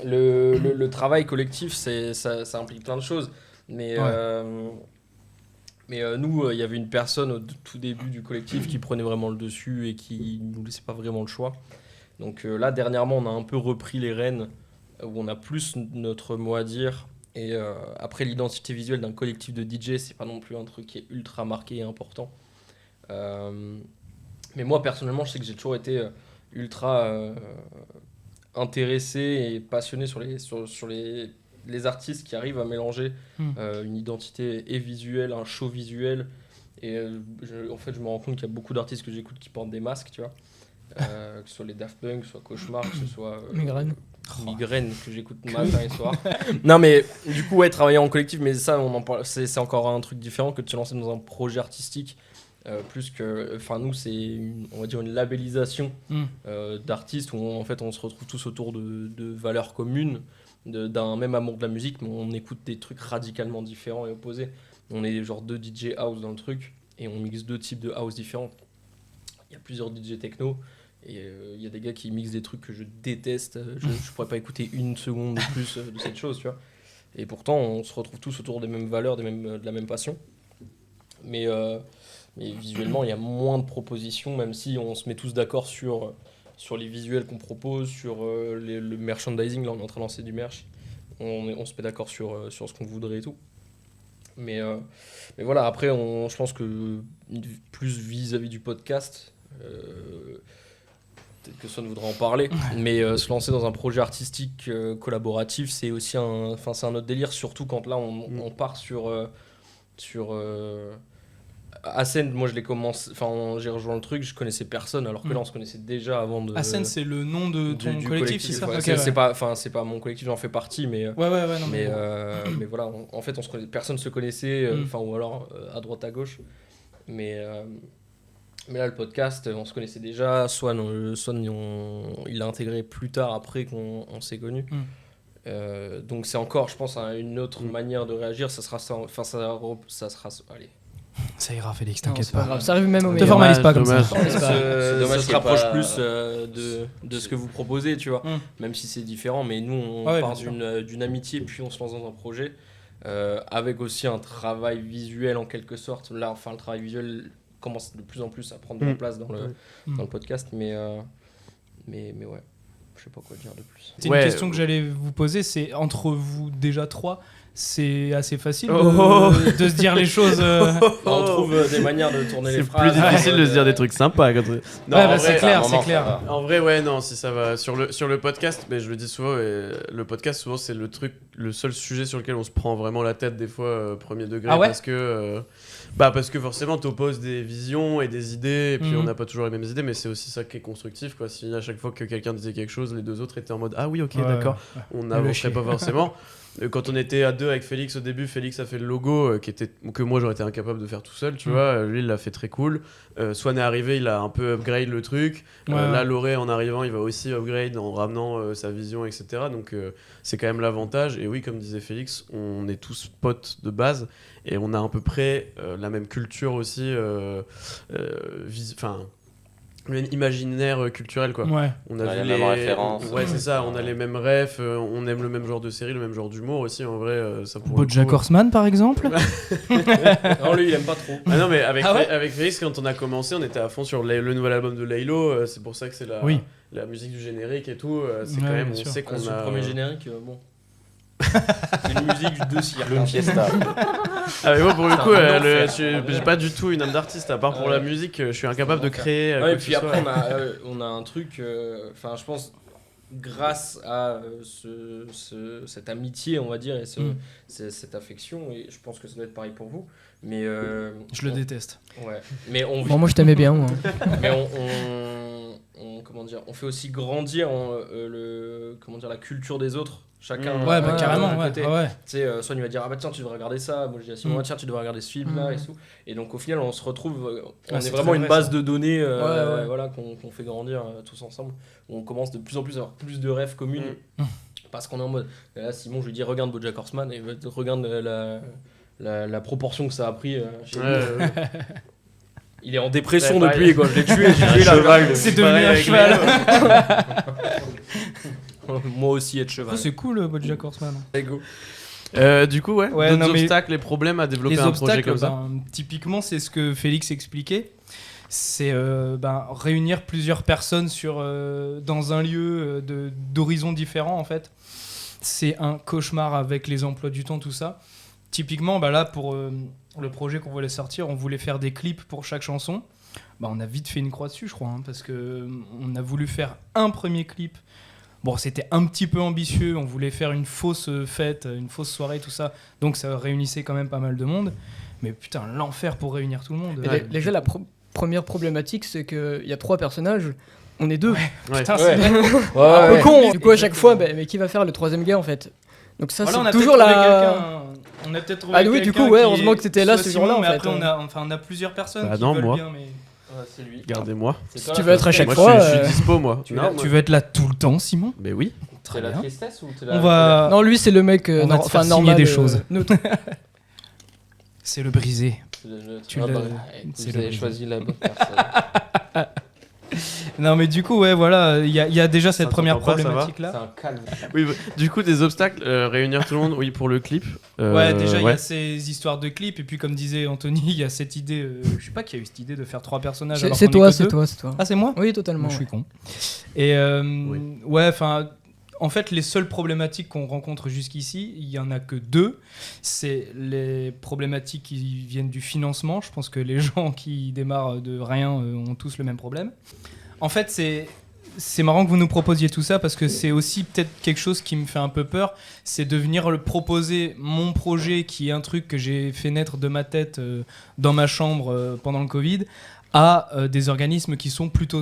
Le travail collectif, ça implique plein de choses. Mais, nous, il y avait une personne au tout début du collectif qui prenait vraiment le dessus et qui nous laissait pas vraiment le choix. Donc là, dernièrement, on a un peu repris les rênes où on a plus notre mot à dire. Et après, l'identité visuelle d'un collectif de DJ, c'est pas non plus un truc qui est ultra marqué et important. Mais moi, personnellement, je sais que j'ai toujours été ultra intéressé et passionné sur les artistes qui arrivent à mélanger une identité et visuelle, un show visuel. Et en fait, je me rends compte qu'il y a beaucoup d'artistes que j'écoute qui portent des masques, tu vois. Que ce soit les Daft Punk, que ce soit Cauchemar, que ce soit Migraine que j'écoute matin et soir. Non mais du coup ouais, travailler en collectif, mais ça on en parle, c'est encore un truc différent que de se lancer dans un projet artistique. Plus que, enfin nous c'est on va dire une labellisation d'artistes où en fait on se retrouve tous autour de valeurs communes, d'un même amour de la musique, mais on écoute des trucs radicalement différents et opposés. On est genre 2 DJ house dans le truc et on mixe 2 types de house différents. Il y a plusieurs DJ techno. Et il y a des gars qui mixent des trucs que je déteste, je pourrais pas écouter une seconde de plus de cette chose, tu vois. Et pourtant, on se retrouve tous autour des mêmes valeurs, de la même passion. Mais visuellement, il y a moins de propositions, même si on se met tous d'accord sur les visuels qu'on propose, sur le merchandising. Là, on est en train de lancer du merch. On se met d'accord sur ce qu'on voudrait et tout. Mais voilà, après, je pense que plus vis-à-vis du podcast, peut-être que Swan voudra en parler, mais se lancer dans un projet artistique collaboratif, c'est aussi c'est un autre délire, surtout quand là, on part sur Ascend. Moi, je l'ai commencé, j'ai rejoint le truc, je connaissais personne, alors que là, on se connaissait déjà avant de... Ascend, c'est le nom de ton du collectif, c'est ça? ouais. Okay, c'est pas mon collectif, j'en fais partie, mais... mais voilà, en fait, personne se connaissait, ou alors à droite, à gauche. Mais là, le podcast, on se connaissait déjà. Swan, il l'a intégré plus tard, après qu'on s'est connus. Donc c'est encore, je pense, une autre manière de réagir. Ça sera ça. Allez. Ça ira, Félix, Non, t'inquiète c'est pas pas. grave, ça arrive même au Te meilleur. formalise pas comme ça. C'est dommage, ça se rapproche pas- plus de ce que vous proposez, tu vois. Même si c'est différent, mais nous, on Ouais, part bien d'une amitié, puis on se lance dans un projet. Avec aussi un travail visuel en quelque sorte. Là, le travail visuel commence de plus en plus à prendre de la place dans le podcast, mais ouais, je sais pas quoi dire de plus. C'est une question que j'allais vous poser, c'est entre vous déjà trois, c'est assez facile de se dire les choses. On trouve des manières de tourner les C'est phrases. plus difficile de se dire des trucs sympas quand Non, Ouais, en bah, vrai, c'est clair, vraiment, c'est clair. ça va. En vrai, ouais, non, si ça va. Sur le podcast, mais je le dis souvent, le podcast, souvent, c'est le seul sujet sur lequel on se prend vraiment la tête, des fois, premier degré. Ah ouais parce que forcément, t'opposes des visions et des idées, et puis on n'a pas toujours les mêmes idées, mais c'est aussi ça qui est constructif, quoi. Si à chaque fois que quelqu'un disait quelque chose, les deux autres étaient en mode ah oui, ok, Ouais, d'accord, ouais. on Le n'avancerait chier. pas forcément. Quand on était à deux avec Félix au début, Félix a fait le logo que moi j'aurais été incapable de faire tout seul, tu vois. Lui il l'a fait très cool. Swan est arrivé, il a un peu upgrade le truc. Ouais. Là, Loré en arrivant, il va aussi upgrade en ramenant sa vision, etc. Donc c'est quand même l'avantage. Et oui, comme disait Félix, on est tous potes de base et on a à peu près la même culture aussi, imaginaire culturel, quoi. Ouais. On a Ouais, vu les mêmes références. Ouais, c'est ça. On a les mêmes refs. On aime le même genre de série, le même genre d'humour aussi. En vrai, ça pour le BoJack coup. Horseman, par exemple. Non, lui, il aime pas trop. Ah non, mais avec, Ah ouais avec Félix, quand on a commencé, on était à fond sur le nouvel album de Laylo. C'est pour ça que c'est Oui. la musique du générique et tout. C'est Ouais, quand même, bien on sûr. sait qu'on Sur a. le premier générique, bon. C'est une musique de cirque. Une fiesta. Ah, mais moi, pour le C'est coup, un enfer. j'ai pas du tout une âme d'artiste. À part pour Ouais. la musique, je suis incapable de créer. Ouais, quoi et que puis ce soit. après, on a un truc, je pense, grâce à cette amitié, on va dire, et cette affection, et je pense que ça doit être pareil pour vous, mais... Je le déteste. Ouais, mais on vit Bon, moi je t'aimais bien, moi. mais comment dire, on fait aussi grandir la culture des autres. Chacun. Ouais, bah, carrément, d'un ouais. côté. Ouais. Tu sais, Swan il va dire ah bah tiens tu devrais regarder ça. Moi je dis à Simon tiens tu devrais regarder ce film là et tout. Et donc au final on se retrouve, on est c'est vraiment très une vrai, base ça. de données, Ouais. voilà qu'on fait grandir tous ensemble. Où on commence de plus en plus à avoir plus de rêves communs. Parce qu'on est en mode. Là, Simon, je lui dis regarde BoJack Horseman et regarde la proportion que ça a pris chez nous. Il est en dépression Ouais, depuis quoi. Je l'ai tué. J'ai tué la C'est devenu un cheval. Moi aussi être cheval. C'est cool, BoJack Horseman. Du coup, ouais. Ouais, D'autres non, mais obstacles et problèmes à développer Les un projet obstacles, comme ça. typiquement, c'est ce que Félix expliquait. C'est réunir plusieurs personnes dans un lieu d'horizons différents, en fait. C'est un cauchemar avec les emplois du temps, tout ça. Typiquement, là, pour le projet qu'on voulait sortir, on voulait faire des clips pour chaque chanson. On a vite fait une croix dessus, je crois, hein, parce qu'on a voulu faire un premier clip. Bon, c'était un petit peu ambitieux, on voulait faire une fausse fête, une fausse soirée, tout ça. Donc ça réunissait quand même pas mal de monde. Mais putain, l'enfer pour réunir tout le monde. Et déjà, la première problématique, c'est qu'il y a 3 personnages, on est 2. Ouais. Putain, Ouais. c'est Un peu con. Du coup, à chaque fois, mais qui va faire le 3e gars en fait? Donc ça, Voilà, on c'est a toujours peut-être trouvé la... quelqu'un- On a peut-être trouvé Ah oui, du quelqu'un coup, ouais, qui heureusement est que t'étais là soit ce jour-là, Simon, en mais fait, après, on a plusieurs personnes Bah qui non, veulent moi. bien, mais... Ouais, c'est lui. Gardez-moi. C'est Si toi, tu la veux être à tristesse. chaque Moi, fois... je suis dispo, moi. Tu Non, l'as- moi- Tu veux être là tout le temps, Simon? Mais oui. C'est la bien. tristesse ou t'es On va... Non, lui, c'est le mec On va te faire signer normal. des choses. neutre. C'est le brisé. Tu Ah l'as- bah, c'est vous le avez brisé. choisi la bonne personne. Non, mais du coup, ouais, voilà, il y a déjà cette Ça première s'entend pas, ça va problématique-là. C'est un calme. Oui, du coup, des obstacles, réunir tout le monde, oui, pour le clip. Ouais, déjà, il y ouais. a ces histoires de clips, et puis comme disait Anthony, il y a cette idée, je sais pas qui a eu cette idée de faire 3 personnages. alors C'est qu'on est toi, que c'est deux. toi, c'est toi. Ah, c'est moi? Oui, totalement. Je suis ouais. con. Et Oui. ouais, enfin, en fait, les seules problématiques qu'on rencontre jusqu'ici, il y en a que 2. C'est les problématiques qui viennent du financement. Je pense que les gens qui démarrent de rien ont tous le même problème. En fait, c'est marrant que vous nous proposiez tout ça parce que c'est aussi peut-être quelque chose qui me fait un peu peur, c'est de venir proposer mon projet qui est un truc que j'ai fait naître de ma tête dans ma chambre pendant le Covid à des organismes qui sont plutôt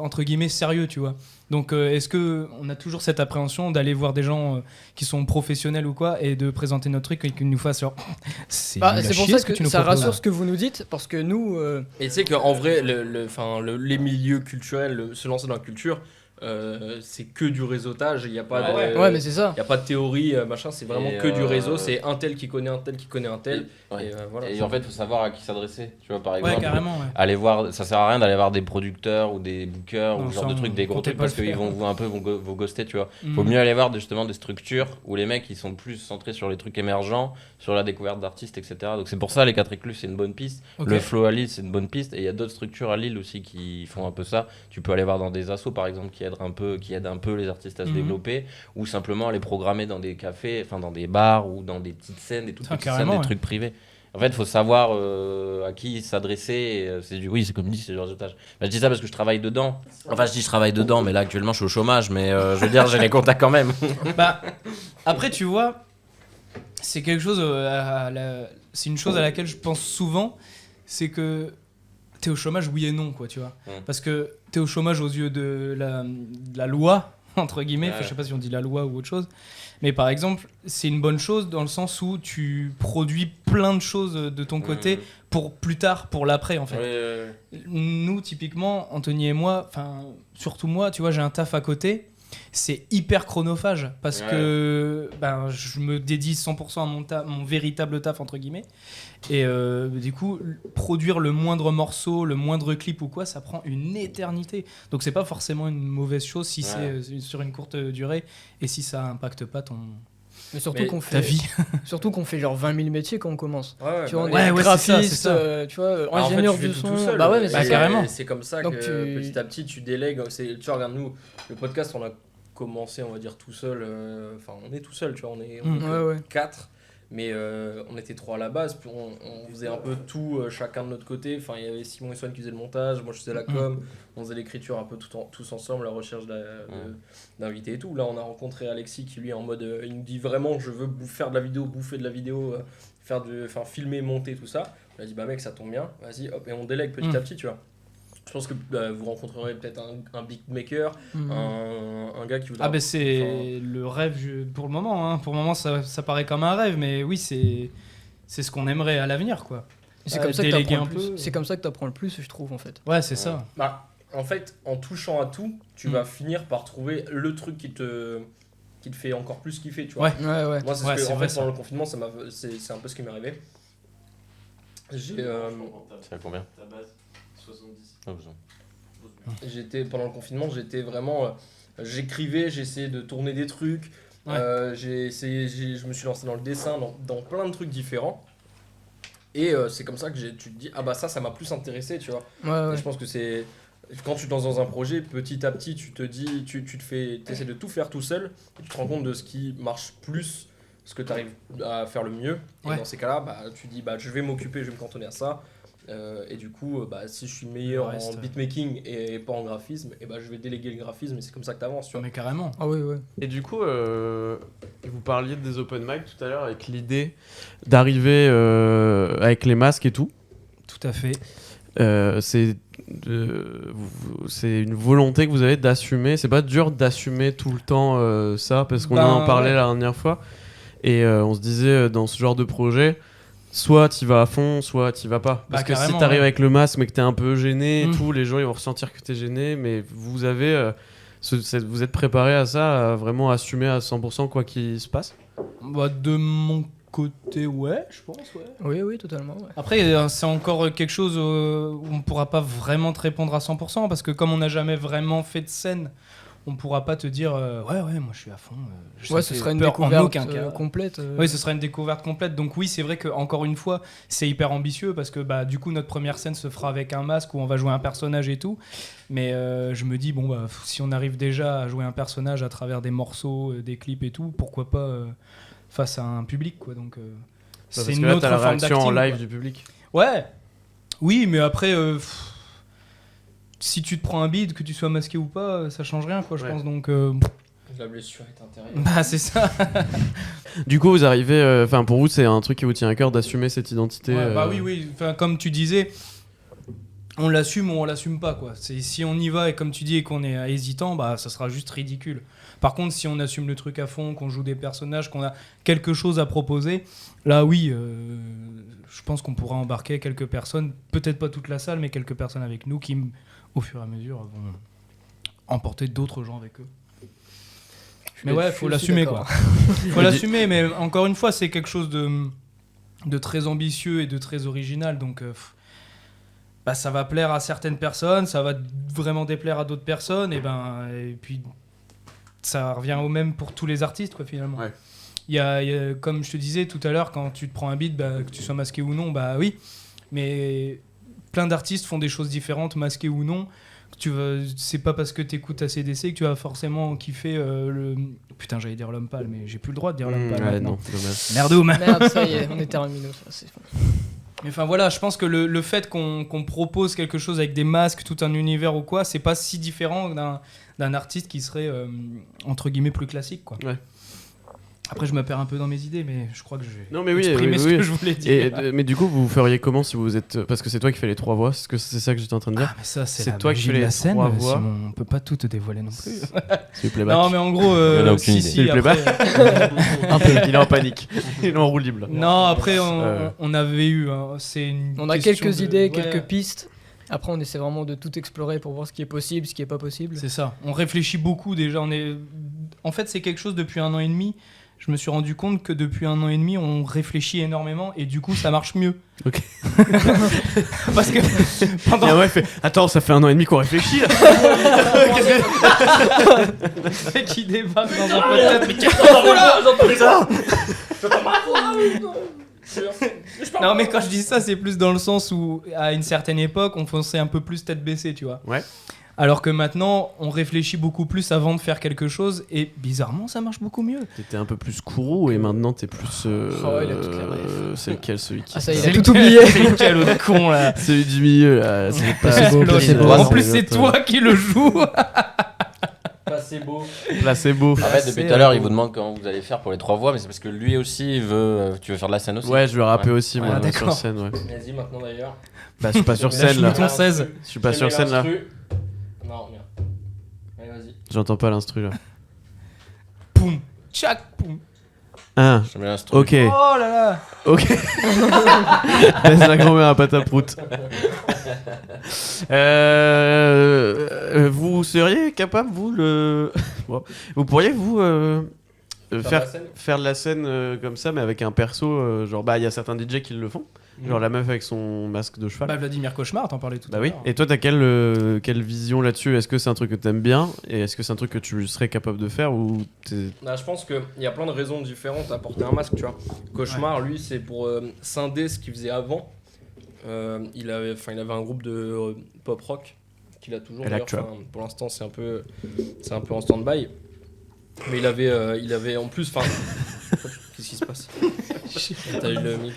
entre guillemets sérieux, tu vois. Donc est-ce que on a toujours cette appréhension d'aller voir des gens qui sont professionnels ou quoi et de présenter notre truc et qu'ils nous fassent genre c'est nul à C'est pour chier ça ce que tu nous ça proposes. rassure ce que vous nous dites, parce que nous, Et tu sais qu'en vrai, les milieux culturels, se lancer dans la culture, c'est que du réseautage. Il n'y a pas de. ouais, mais c'est ça. Il n'y a pas de théorie, machin, c'est vraiment Et que du réseau. C'est un tel qui connaît un tel qui connaît un tel. Ouais. Et voilà. Et en fait, il faut savoir à qui s'adresser. Tu vois, par Ouais, exemple, carrément, ouais. aller voir, ça sert à rien d'aller voir des producteurs ou des bookers Non, ou ce ça, genre de trucs, des gros comptez trucs, pas parce le qu'ils faire. vont vous un peu vous ghoster, tu vois. Mm. Faut mieux aller voir justement des structures où les mecs ils sont plus centrés sur les trucs émergents, sur la découverte d'artistes, etc. Donc c'est pour ça les 4 éclus c'est une bonne piste. Ok. Le flow à Lille c'est une bonne piste et il y a d'autres structures à Lille aussi qui font un peu ça. Tu peux aller voir dans des assos par exemple qui aident un peu les artistes à se Mhm. développer, ou simplement aller programmer dans des cafés, enfin dans des bars ou dans des petites scènes, des toutes Ah, petites scènes, carrément, des ouais. trucs privés. En fait, il faut savoir à qui s'adresser. Oui, c'est comme dit, c'est du réseautage. Bah, je dis ça parce que je travaille dedans. Enfin, je dis je travaille dedans, mais là actuellement je suis au chômage. Mais je veux dire, j'ai les contacts quand même. Bah, après, tu vois, c'est quelque chose, c'est une chose à laquelle je pense souvent, c'est que t'es au chômage, oui et non, quoi, tu vois. Parce que t'es au chômage aux yeux de la loi, entre guillemets, Ouais. enfin, je sais pas si on dit la loi ou autre chose, mais par exemple, c'est une bonne chose dans le sens où tu produis plein de choses de ton côté pour plus tard, pour l'après, en fait. Nous, typiquement, Anthony et moi, enfin, surtout moi, tu vois, j'ai un taf à côté. C'est hyper chronophage parce que ben, je me dédie 100% à mon véritable taf, entre guillemets. Et du coup, produire le moindre morceau, le moindre clip ou quoi, ça prend une éternité. Donc, c'est pas forcément une mauvaise chose si c'est sur une courte durée et si ça impacte pas Mais surtout Mais qu'on ta fait, vie. surtout qu'on fait genre 20 000 métiers quand on commence. Tu vois, on ouais, est ouais, graphiste, c'est ça. tu vois, Ah, en fait, ingénieur tu fais du tout son. tout seul. Bah ouais, mais Bah, c'est carrément. C'est comme ça Donc que tu- petit à petit tu délègues. Tu vois, regarde, nous, le podcast, on a commencé, on va dire, tout seul. Enfin, on est tout seul, tu vois, on est Ouais, ouais. 4. Mais on était 3 à la base, puis on faisait un peu tout, chacun de notre côté. Enfin, il y avait Simon et Swan qui faisaient le montage, moi je faisais la com, on faisait l'écriture un peu tous ensemble, la recherche d'invités et tout. Là, on a rencontré Alexis qui, lui, est en mode, il nous dit vraiment, je veux faire de la vidéo, bouffer de la vidéo, filmer, monter, tout ça. On a dit, bah mec, ça tombe bien, vas-y, hop, et on délègue petit à petit, tu vois. Je pense que vous rencontrerez peut-être un beatmaker, un gars qui voudra... Ah ben c'est le rêve pour le moment. Hein. Pour le moment, ça paraît comme un rêve, mais oui, c'est ce qu'on aimerait à l'avenir, quoi. C'est comme ça que déléguer t'apprends un le plus. peu. C'est comme ça que t'apprends le plus, je trouve en fait. Ouais, c'est ça. Bah, en fait, en touchant à tout, tu vas finir par trouver le truc qui te fait encore plus kiffer, tu vois. Ouais. Ouais, ouais. Moi, c'est Ouais, ce que, c'est en vrai, fait, ça. pendant le confinement, c'est un peu ce qui m'est arrivé. C'est à combien 70. Pendant le confinement, j'étais vraiment... j'écrivais, j'essayais de tourner des trucs. Ouais. Je me suis lancé dans le dessin, dans plein de trucs différents. Et c'est comme ça que tu te dis, ah bah ça m'a plus intéressé, tu vois. Ouais, ouais. Et je pense que c'est... Quand tu te lances dans un projet, petit à petit, tu te dis, tu essaies de tout faire tout seul, et tu te rends compte de ce qui marche plus, ce que tu arrives à faire le mieux. Et Ouais. dans ces cas-là, bah, tu dis, bah, je vais m'occuper, je vais me cantonner à ça. Et du coup, bah, si je suis meilleur Le reste, en beatmaking et pas en graphisme, et bah, je vais déléguer le graphisme, et c'est comme ça que tu avances. Tu vois. Mais carrément. Ah oui, ouais. Et du coup, vous parliez des open mic tout à l'heure avec l'idée d'arriver avec les masques et tout. Tout à fait. C'est une volonté que vous avez d'assumer. C'est pas dur d'assumer tout le temps ça, parce qu'on en parlait ouais. la dernière fois. Et on se disait, dans ce genre de projet, soit tu vas à fond, soit tu vas pas. Parce que si carrément, t'arrives ouais. avec le masque mais que t'es un peu gêné et Mm. tout, les gens ils vont ressentir que t'es gêné. Mais vous avez... vous êtes préparé à ça, à vraiment assumer à 100% quoi qu'il se passe? Bah, de mon côté, ouais, je pense, ouais. Oui, totalement. Ouais. Après, c'est encore quelque chose où on pourra pas vraiment te répondre à 100%, parce que comme on n'a jamais vraiment fait de scène, on pourra pas te dire ouais, moi je suis à fond. Ouais, ce sera une en découverte aucun cas. complète. Oui, ce sera une découverte complète. Donc oui, c'est vrai que encore une fois, c'est hyper ambitieux parce que bah du coup notre première scène se fera avec un masque où on va jouer un personnage et tout. Mais je me dis bon bah si on arrive déjà à jouer un personnage à travers des morceaux, des clips et tout, pourquoi pas face à un public quoi. Donc Parce c'est que une là, autre t'as la forme réaction en d'acting, live quoi. du public. Ouais. Oui, mais après si tu te prends un bide, que tu sois masqué ou pas, ça change rien quoi, je pense. Donc La blessure est intérieure. bah c'est ça. Du coup, vous arrivez. Enfin, pour vous, c'est un truc qui vous tient à cœur d'assumer cette identité. Ouais, bah oui. Enfin, comme tu disais, on l'assume ou on l'assume pas quoi. C'est si on y va et comme tu dis et qu'on est hésitant, bah ça sera juste ridicule. Par contre, si on assume le truc à fond, qu'on joue des personnages, qu'on a quelque chose à proposer, là oui, je pense qu'on pourra embarquer quelques personnes, peut-être pas toute la salle, mais quelques personnes avec nous qui, au fur et à mesure, vont emporter d'autres gens avec eux. Mais ouais, faut l'assumer quoi. Faut l'assumer, mais encore une fois, c'est quelque chose de très ambitieux et de très original, donc bah, ça va plaire à certaines personnes, ça va vraiment déplaire à d'autres personnes, et puis ça revient au même pour tous les artistes quoi finalement. Ouais. Il y a, comme je te disais tout à l'heure, quand tu te prends un beat, bah, que tu sois masqué ou non, bah oui, mais plein d'artistes font des choses différentes, masqués ou non. C'est pas parce que t'écoutes ACDC que tu vas forcément kiffer le... Putain, j'allais dire l'homme pâle, mais j'ai plus le droit de dire l'homme pâle Ouais, maintenant. non, dommage. Merdoum. Merde, ça y est, on est terminé. Mais enfin voilà, je pense que le fait qu'on propose quelque chose avec des masques, tout un univers ou quoi, c'est pas si différent d'un artiste qui serait entre guillemets plus classique quoi. Ouais. Après je me perds un peu dans mes idées, mais je crois que j'ai Non, mais oui, exprimé ce oui. que je voulais dire. Mais du coup, vous feriez comment si vous êtes. Parce que c'est toi qui fais les 3 voix, est-ce que c'est ça que j'étais en train de dire Ah mais ça c'est C'est la toi qui magie fais de les la scène, 3 voix. Simon, on peut pas tout te dévoiler non plus. S'il vous plaît, back. Non mais en gros, Il en a aucune idée. S'il te plaît, après, Un peu, il est en panique. Il est en roue libre là. non après on avait eu, c'est une On a question quelques de- idées, ouais. quelques pistes. Après, on essaie vraiment de tout explorer pour voir ce qui est possible, ce qui est pas possible. C'est ça. On réfléchit beaucoup déjà. En fait, c'est quelque chose depuis 1 an et demi. Je me suis rendu compte que depuis 1 an et demi, on réfléchit énormément et du coup, ça marche mieux. Ok. Parce que Et pendant ouais, il fait attends, ça fait 1 an et demi qu'on réfléchit là. le mec qui débarque dans un podcast, mais qu'est-ce Non, mais quand je dis ça, c'est plus dans le sens où, à une certaine époque, on fonçait un peu plus tête baissée, tu vois. Ouais. Alors que maintenant, on réfléchit beaucoup plus avant de faire quelque chose et bizarrement, ça marche beaucoup mieux. T'étais un peu plus Kourou et maintenant t'es plus. Oh, il a toutes les refs. C'est lequel celui qui. Ah, ça y est, il C'est a tout lequel- oublié. C'est lequel l'autre con là? Celui du milieu là. C'est pas. C'est beau, l'autre. c'est beau. En plus, c'est toi qui le joues. Placebo. Placebo. En fait, depuis C'est, tout à l'heure, il vous demande comment vous allez faire pour les 3 voix, mais c'est parce que lui aussi, il veut. Tu veux faire de la scène aussi. Ouais, je vais rapper Ouais. aussi moi Ah, sur d'accord. scène. Ouais. Vas-y maintenant d'ailleurs. Bah, je suis pas sur Là, scène je là. mets ton 16. Je suis pas sur scène là. Non, merde. Allez, vas-y. J'entends pas l'instru là. Poum, tchac, poum. 1. Je mets l'instru. Ok. Oh là là. Ok. Baisse la grand-mère à pataproute. Vous seriez capable, vous, Bon. Vous pourriez, vous, faire de la scène comme ça, mais avec un perso, genre, bah, il y a certains DJ qui le font. Genre la meuf avec son masque de cheval. Bah, Vladimir Cauchemar, t'en parlais tout Bah à oui. l'heure. Et toi, t'as quelle vision là-dessus? Est-ce que c'est un truc que t'aimes bien? Et est-ce que c'est un truc que tu serais capable de faire ou Là, je pense qu'il y a plein de raisons différentes à porter un masque, tu vois. Cauchemar, lui, c'est pour scinder ce qu'il faisait avant. Il avait un groupe de pop rock qu'il a toujours. d'ailleurs. Electro. Enfin, pour l'instant, c'est un peu en stand-by. Mais il avait en plus. Enfin, qu'est-ce qui se passe? T'as eu le mic.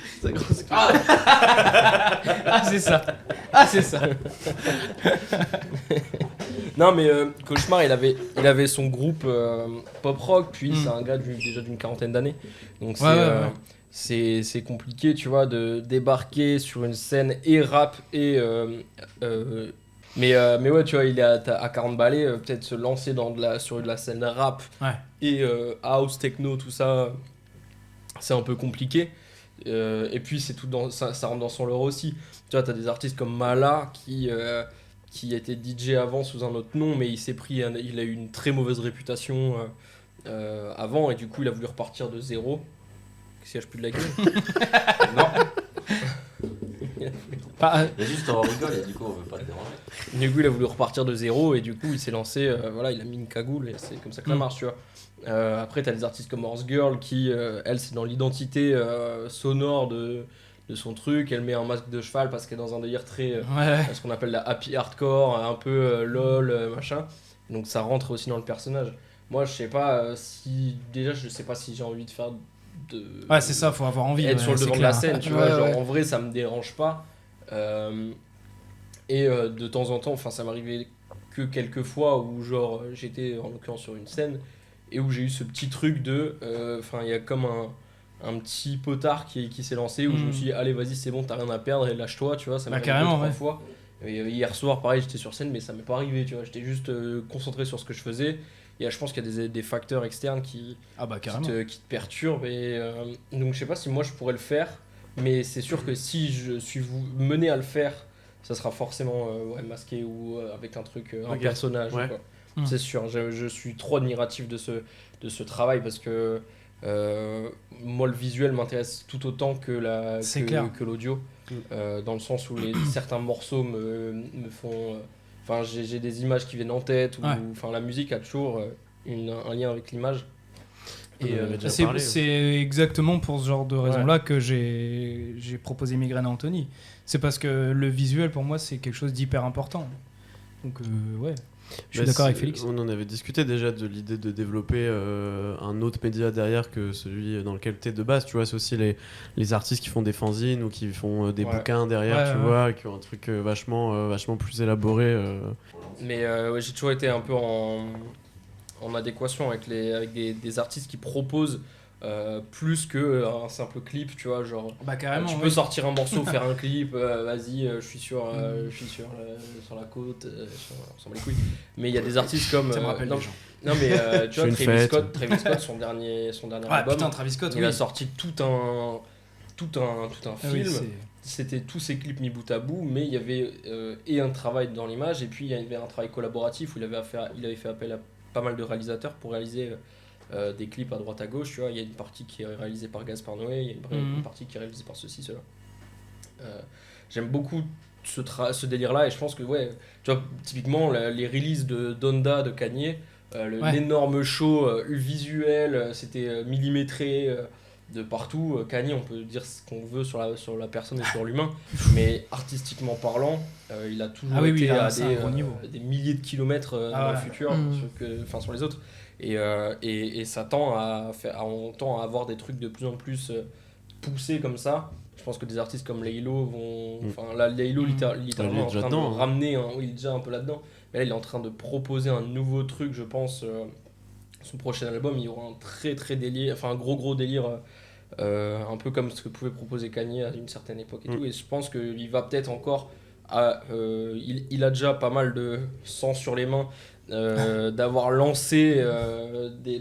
Ah, c'est ça. Ah, c'est ça. Non, mais Cauchemar, il avait son groupe pop rock, puis Mm. c'est un gars déjà d'une quarantaine d'années. Donc Ouais. c'est compliqué, tu vois, de débarquer sur une scène et rap et. Mais ouais, tu vois, il est à 40 balais, peut-être se lancer sur de la scène rap Ouais. et house, techno, tout ça, c'est un peu compliqué. Et puis c'est tout ça rentre dans son lore aussi. Tu vois, t'as des artistes comme Mala qui était DJ avant sous un autre nom, mais il a eu une très mauvaise réputation avant, et du coup il a voulu repartir de zéro. S'il lâche plus de la gueule. Non, Pas- il y a juste on rigole et du coup on veut pas te déranger. Du coup, il a voulu repartir de zéro et du coup, il s'est lancé. Voilà, il a mis une cagoule et c'est comme ça que ça marche, tu vois. Après, t'as des artistes comme Horse Girl qui, elle, c'est dans l'identité sonore de son truc. Elle met un masque de cheval parce qu'elle est dans un délire très. Ouais. Ce qu'on appelle la happy hardcore, un peu lol, machin. Donc ça rentre aussi dans le personnage. Moi, je sais pas si. Déjà, je sais pas si j'ai envie de faire. Ouais, c'est ça, faut avoir envie. Être ouais, sur le c'est devant de clair. la scène, tu Ouais, vois. Genre, ouais. en vrai, ça me dérange pas. De temps en temps, enfin, ça m'arrivait que quelques fois où, genre, j'étais en l'occurrence sur une scène et où j'ai eu ce petit truc de. Enfin, il y a comme un petit potard qui s'est lancé où je me suis dit, allez, vas-y, c'est bon, t'as rien à perdre et lâche-toi, tu vois. Ça m'est arrivé carrément, 2-3 ouais. fois. Et, hier soir, pareil, j'étais sur scène, mais ça m'est pas arrivé, tu vois. J'étais juste concentré sur ce que je faisais. Et je pense qu'il y a des facteurs externes qui Carrément. te perturbent. Et, donc, je sais pas si moi je pourrais le faire, mais c'est sûr que si je suis mené à le faire, ça sera forcément masqué ou avec un truc, un Ok. personnage. Ouais. Quoi. Mm. C'est sûr, je suis trop admiratif de ce travail parce que moi, le visuel m'intéresse tout autant que C'est clair. que l'audio, dans le sens où certains morceaux me font. Enfin, j'ai des images qui viennent en tête, ou Ouais. enfin, la musique a toujours un lien avec l'image. On en avait déjà C'est parlé. c'est exactement pour ce genre de raison-là que j'ai proposé Migraine à Anthony. C'est parce que le visuel, pour moi, c'est quelque chose d'hyper important. Donc, ouais, je suis d'accord avec Félix. On en avait discuté déjà de l'idée de développer un autre média derrière que celui dans lequel tu es de base. Tu vois, c'est aussi les artistes qui font des fanzines ou qui font des Ouais. bouquins derrière, Ouais, tu ouais. vois, qui ont un truc vachement plus élaboré. Mais j'ai toujours été un peu en adéquation avec des artistes qui proposent plus qu'un simple clip, tu vois, genre Carrément. tu peux sortir un morceau, faire un clip, vas-y, je suis sur la côte, on s'en bat les couilles. Mais il y a des artistes comme Ça me rappelle non, des gens. non mais tu vois, C'est une Travis Scott, son dernier Ah album, putain, Travis Scott, il oui. a sorti tout un Ah oui, film. c'est- C'était tous ces clips mis bout à bout, mais il y avait et un travail dans l'image, et puis il y avait un travail collaboratif où il avait fait appel à pas mal de réalisateurs pour réaliser des clips à droite à gauche. Tu vois, il y a une partie qui est réalisée par Gaspard Noé, il y a une partie qui est réalisée par ceci, cela. J'aime beaucoup ce délire-là, et je pense que, ouais, tu vois, typiquement les releases de Donda de Kanye, l'énorme show visuel, c'était millimétré. De partout, Kanye, on peut dire ce qu'on veut sur la personne et sur l'humain, mais artistiquement parlant, il a toujours oui, été là, à c'est un gros niveau. des milliers de kilomètres dans le futur, sur les autres, et ça tend on tend à avoir des trucs de plus en plus poussés comme ça. Je pense que des artistes comme Laylo vont, enfin là, Laylo littéralement Il est est en déjà train dedans, de hein. ramener, il est déjà un peu là-dedans, mais là il est en train de proposer un nouveau truc, je pense. Son prochain album, il y aura un très très délire, enfin un gros délire, un peu comme ce que pouvait proposer Kanye à une certaine époque et tout. Et je pense qu'il va peut-être encore, il a déjà pas mal de sang sur les mains, d'avoir lancé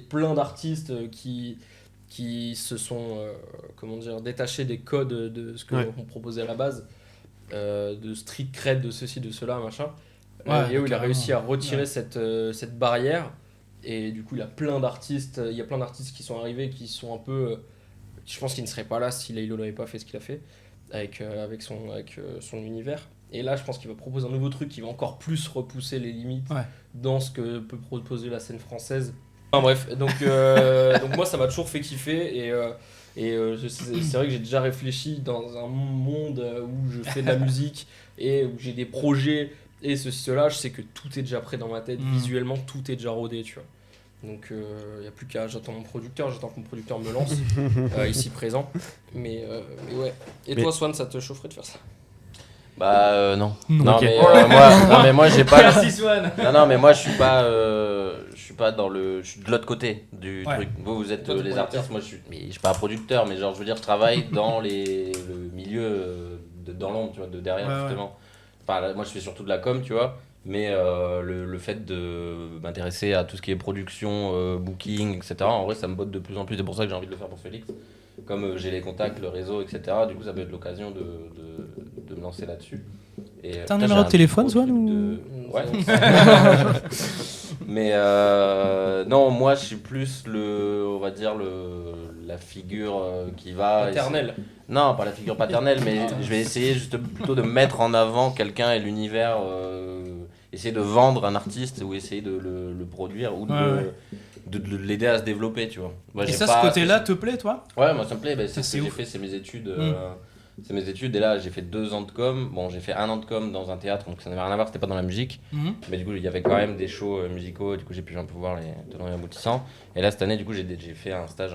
plein d'artistes qui se sont détachés des codes de ce que Ouais. on proposait à la base, de street cred, de ceci, de cela, machin. Ouais, Et où il a carrément. réussi à retirer Ouais. cette barrière. Et du coup, il y a plein d'artistes qui sont arrivés qui sont un peu. Je pense qu'ils ne seraient pas là si Laylo n'avait pas fait ce qu'il a fait avec son univers. Et là, je pense qu'il va proposer un nouveau truc qui va encore plus repousser les limites dans ce que peut proposer la scène française. Enfin bref, donc moi, ça m'a toujours fait kiffer. C'est vrai que j'ai déjà réfléchi dans un monde où je fais de la musique et où j'ai des projets et cela, je sais que tout est déjà prêt dans ma tête, visuellement tout est déjà rodé, tu vois. Donc il n'y a plus qu'à, j'attends que mon producteur me lance, ici présent. Mais ouais. Et toi, Swan, ça te chaufferait de faire ça? Non. Non, Non, mais moi j'ai pas. Merci Swan. Non, mais moi je suis pas dans le. Je suis de l'autre côté du Ouais. truc. Vous êtes Toi, t'es les producteur. artistes, moi je suis pas un producteur, mais genre je veux dire, je travaille dans le milieu, dans l'ombre, tu vois, de derrière Ouais, ouais. justement. Enfin, là, moi je fais surtout de la com, tu vois, mais le fait de m'intéresser à tout ce qui est production, booking, etc., en vrai ça me botte de plus en plus. C'est pour ça que j'ai envie de le faire pour Félix. Comme j'ai les contacts, le réseau, etc., du coup ça peut être l'occasion de me lancer là-dessus. T'as un numéro de téléphone, Swan, ou... Ouais. Mais non, moi je suis plus on va dire la figure qui va... Paternelle. Non, pas la figure paternelle, mais je vais essayer juste plutôt de mettre en avant quelqu'un et l'univers, essayer de vendre un artiste ou essayer de le produire ou de l'aider à se développer, tu vois. Moi, Et j'ai ça, pas- ce côté-là te plaît, toi? Ouais, moi ça me plaît, c'est Ça, ce c'est que j'ai ouf. fait, c'est mes études. C'est mes études et là j'ai fait 2 ans de com. Bon, j'ai fait 1 an de com dans un théâtre, donc ça n'avait rien à voir, c'était pas dans la musique. Mais du coup, il y avait quand même des shows musicaux, du coup j'ai pu un peu voir les tenants et aboutissants. Et là, cette année, du coup, j'ai fait un stage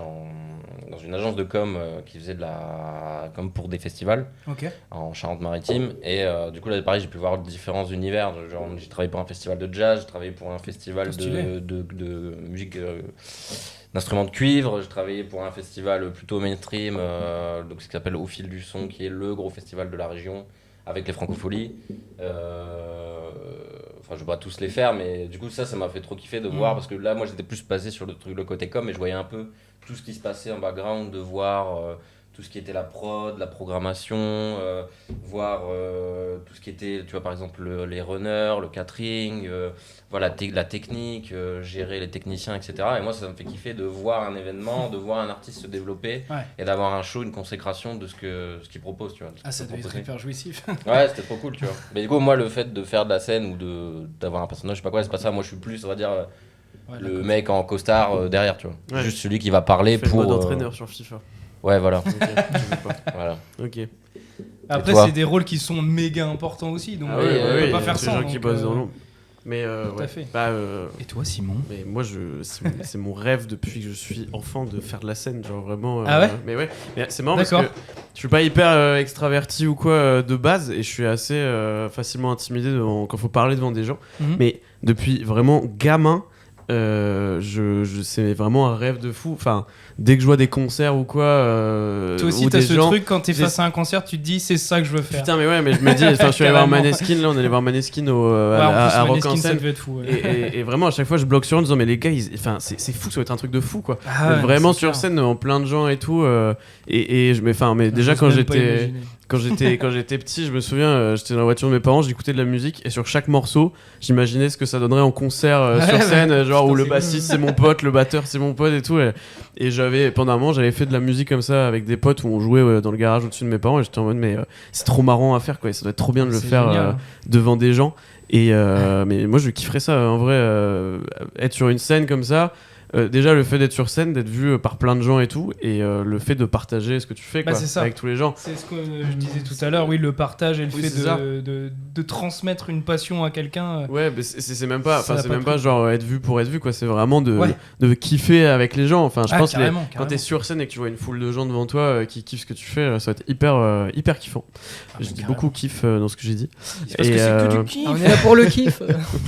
dans une agence de com qui faisait de la com pour des festivals Ok. en Charente-Maritime. Et du coup, là, pareil, j'ai pu voir différents univers. Genre, j'ai travaillé pour un festival de jazz, j'ai travaillé pour un festival Stylé. de musique d'instruments de cuivre. J'ai travaillé pour un festival plutôt mainstream, donc ce qui s'appelle Au Fil du Son, qui est le gros festival de la région avec les Francopholies. Enfin, je vais pas tous les faire, mais du coup, ça m'a fait trop kiffer de voir parce que là, moi, j'étais plus basé sur le côté com, et je voyais un peu tout ce qui se passait en background, de voir tout ce qui était la prod, la programmation, voir tout ce qui était, tu vois, par exemple, les runners, le catering, voilà, la technique, gérer les techniciens, etc. Et moi, ça me fait kiffer de voir un événement, de voir un artiste se développer et d'avoir un show, une consécration de ce qu'il propose, tu vois. Ah, ça devait être hyper jouissif. Ouais, c'était trop cool, tu vois. Mais du coup, moi, le fait de faire de la scène ou d'avoir un personnage, je sais pas quoi, c'est pas ça. Moi, je suis plus, on va dire, le mec en costard derrière, tu vois. Ouais. Juste celui qui va parler Fais le pour. mode entraîneur sur FIFA. Ouais, voilà. Ok, je sais pas. Voilà. Ok. Après, toi c'est des rôles qui sont méga importants aussi, donc Ah on oui, peut oui, pas oui, faire c'est ça. des gens qui donc, bossent dans l'ombre. Mais Tout à ouais. fait. Bah, Et toi, Simon? mais moi, c'est mon rêve depuis que je suis enfant de faire de la scène, genre vraiment. Ah ouais? Mais ouais, mais c'est marrant parce que D'accord. je suis pas hyper extraverti ou quoi de base, et je suis assez facilement intimidé quand faut parler devant des gens. Mhm. Mais depuis vraiment gamin, c'est vraiment un rêve de fou. Enfin, dès que je vois des concerts ou quoi, Toi aussi, ou t'as des ce gens, truc quand t'es j'ai- face à un concert, tu te dis c'est ça que je veux faire. Putain, mais ouais, mais je me dis, enfin, je suis allé voir Carrément. Maneskin, là, on allait voir Maneskin Ouais, en à plus, Rock en Maneskin, ça scène. devait être fou. Ouais. Et vraiment, à chaque fois, je bloque sur eux en disant, mais les gars, enfin, c'est fou, ça va être un truc de fou, quoi. Ah D'être ouais, vraiment c'est sur clair. scène, en plein de gens et tout. Mais déjà, J'ose quand même pas imaginer. quand j'étais petit, je me souviens, j'étais dans la voiture de mes parents, j'écoutais de la musique, et sur chaque morceau, j'imaginais ce que ça donnerait en concert sur Ouais, scène, genre putain, où le c'est bassiste c'est mon pote, le batteur c'est mon pote et tout. Et pendant un moment, j'avais fait de la musique comme ça avec des potes où on jouait dans le garage au-dessus de mes parents, et j'étais en mode, mais c'est trop marrant à faire, quoi. Et ça doit être trop bien de le C'est faire génial. devant des gens. Mais moi, je kifferais ça, en vrai, être sur une scène comme ça. Déjà, le fait d'être sur scène, d'être vu par plein de gens et tout, et le fait de partager ce que tu fais, Bah, quoi, c'est ça. avec tous les gens. C'est ce que je disais tout à l'heure, oui, le partage et le Oui, fait c'est ça. de transmettre une passion à quelqu'un. Ouais, mais c'est même pas, Ça enfin, n'a c'est pas même pris. pas genre être vu pour être vu, quoi. C'est vraiment Ouais. de kiffer avec les gens. Enfin, je pense que carrément, quand carrément. t'es sur scène et que tu vois une foule de gens devant toi qui kiffent ce que tu fais, ça va être hyper kiffant. Je dis carrément. beaucoup kiff dans ce que j'ai dit. Parce que c'est que du kiff. Ah, on est là pour le kiff.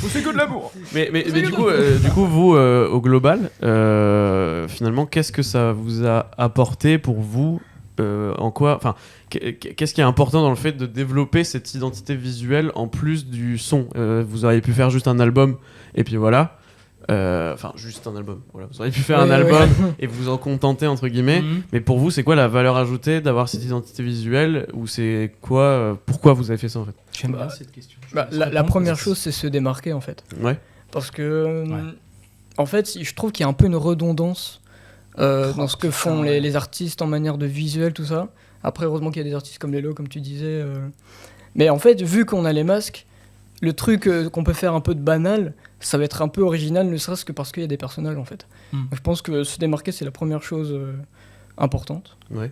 C'est que de l'amour. Mais du coup, vous, au global, finalement, qu'est-ce que ça vous a apporté pour vous en quoi, enfin, qu'est-ce qui est important dans le fait de développer cette identité visuelle en plus du son? Vous auriez pu faire juste un album et puis voilà. Enfin, juste un album. Voilà. Vous auriez pu faire un Ouais, album ouais. et vous en contenter entre guillemets. Mhm. Mais pour vous, c'est quoi la valeur ajoutée d'avoir cette identité visuelle, ou c'est quoi, pourquoi vous avez fait ça en fait? J'aime bien Bah, cette question. Je Bah, vais la répondre. première chose, c'est se démarquer, en fait. Ouais. Parce que, Ouais. en fait, je trouve qu'il y a un peu une redondance dans ce que putain, font ouais. les artistes en manière de visuel, tout ça. Après, heureusement qu'il y a des artistes comme Lelo, comme tu disais. Mais en fait, vu qu'on a les masques, le truc qu'on peut faire un peu de banal, ça va être un peu original, ne serait-ce que parce qu'il y a des personnages, en fait. Hmm. Donc, je pense que se démarquer, c'est la première chose importante. Ouais.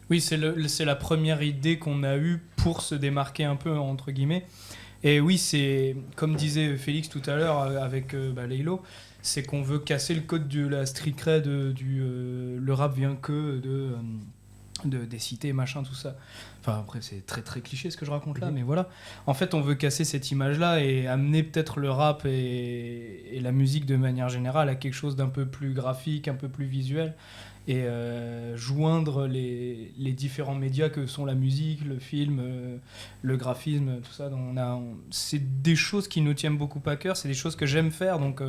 Oui, c'est la première idée qu'on a eue pour se démarquer un peu, entre guillemets. Et oui, c'est comme disait Félix tout à l'heure avec Laylo, c'est qu'on veut casser le code de la street cred, le rap vient que des cités, machin, tout ça. Enfin, après, c'est très très cliché ce que je raconte là, mais voilà. En fait, on veut casser cette image-là et amener peut-être le rap et la musique de manière générale à quelque chose d'un peu plus graphique, un peu plus visuel. Et joindre les différents médias que sont la musique, le film, le graphisme, tout ça. Donc c'est des choses qui nous tiennent beaucoup à cœur, c'est des choses que j'aime faire. Donc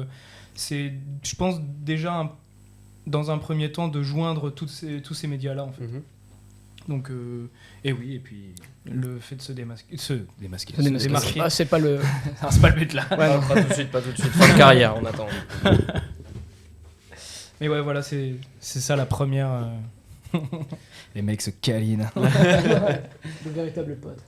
c'est, je pense déjà dans un premier temps de joindre tous ces médias-là en fait. Mhm. Donc et oui, et puis le fait de se démasquer, Se démasquer. Ah, c'est pas le. Non, c'est pas le but là. Ouais, non. Pas tout de suite, pas tout de suite. Fin de carrière, on attend. Mais ouais, voilà, c'est ça la première. Les mecs se câlinent. De véritables potes.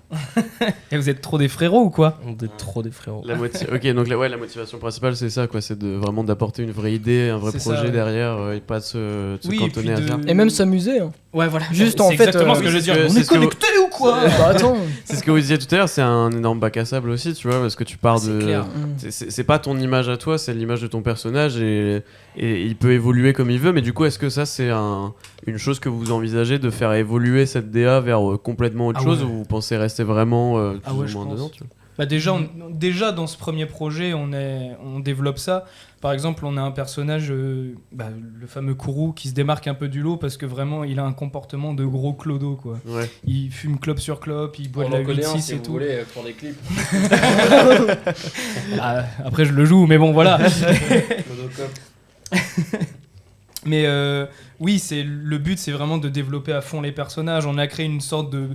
Et vous êtes trop des frérots ou quoi? On est trop des frérots. Ok, donc la motivation principale, c'est ça, quoi. C'est vraiment d'apporter une vraie idée, un vrai C'est projet ça, ouais. derrière et pas de se Oui, et cantonner puis à ça. Et même s'amuser. Hein. Ouais, voilà. Juste, C'est en fait, exactement ce que je veux c'est dire. ce que- On c'est est ce que vous- connectés ou quoi? Bah attends. C'est ce que vous disiez tout à l'heure, c'est un énorme bac à sable aussi, tu vois, parce que tu pars C'est de. clair. C'est pas ton image à toi, c'est l'image de ton personnage et il peut évoluer comme il veut, mais du coup, est-ce que ça, c'est une chose que vous envisagez de faire évoluer cette DA vers complètement autre Ah chose ouais. ou vous pensez rester vraiment plus Ah ouais, ou je moins pense. dedans tu vois Bah déjà dans ce premier projet, on développe ça. Par exemple, on a un personnage, le fameux Kourou, qui se démarque un peu du lot parce que vraiment, il a un comportement de gros clodo, quoi. Ouais. Il fume clope sur clope, il boit On de la en connaît un 8-6 si et vous tout. voulez pour des clips. Ah, après, je le joue, mais bon, voilà. Clodocop. Mais oui, le but, c'est vraiment de développer à fond les personnages. On a créé une sorte de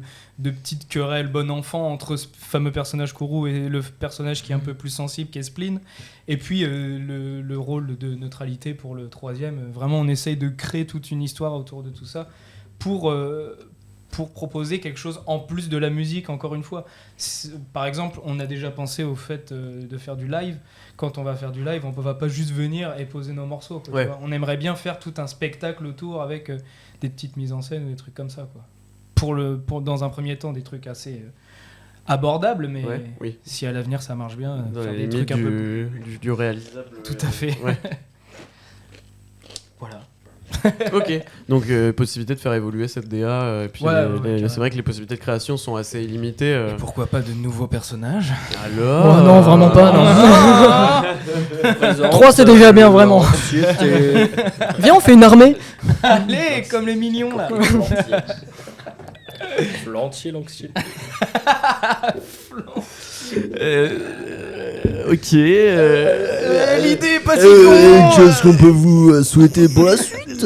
petite querelle bon enfant entre ce fameux personnage Kourou et le personnage qui est un peu plus sensible, qui est Spleen. Et puis le rôle de neutralité pour le troisième. Vraiment, on essaye de créer toute une histoire autour de tout ça pour proposer quelque chose en plus de la musique, encore une fois. Par exemple, on a déjà pensé au fait de faire du live. Quand on va faire du live, on ne va pas juste venir et poser nos morceaux. Quoi, Ouais. tu vois. On aimerait bien faire tout un spectacle autour avec des petites mises en scène ou des trucs comme ça. Quoi. Dans un premier temps, des trucs assez abordables, mais Ouais, oui. si à l'avenir ça marche bien, Dans faire les des limites trucs un peu... du réalisable. Tout à fait. Ouais. Voilà. Ok, donc possibilité de faire évoluer cette DA, et puis Ouais, ouais, carrément. c'est vrai que les possibilités de création sont assez illimitées. Et pourquoi pas de nouveaux personnages? Alors Oh, non, vraiment pas, non. 3 c'est déjà bien, vraiment. Viens, on fait une armée. Allez, comme les millions là. L'entier, l'anxieux. Ok. L'idée est pas si Qu'est-ce qu'on peut vous souhaiter pour la suite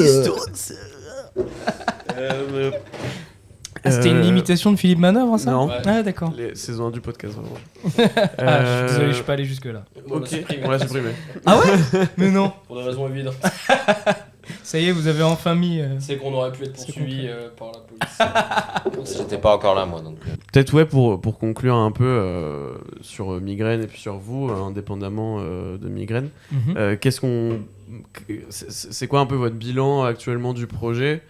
C'était une imitation de Philippe Manœuvre, ça? Non. Ah, d'accord. Les saisons 1 du podcast, vraiment. Ah, je suis désolé, je suis pas allé jusque-là. Ok, on l'a supprimé. Ah ouais? Mais non. Pour des raisons évidentes. Ça y est, vous avez enfin mis... C'est qu'on aurait pu être C'est poursuivi par la police. J'étais pas encore là, moi. Donc. Peut-être, ouais, pour conclure un peu sur Migraine et puis sur vous, indépendamment de Migraine, qu'est-ce qu'on. C'est quoi un peu votre bilan actuellement du projet?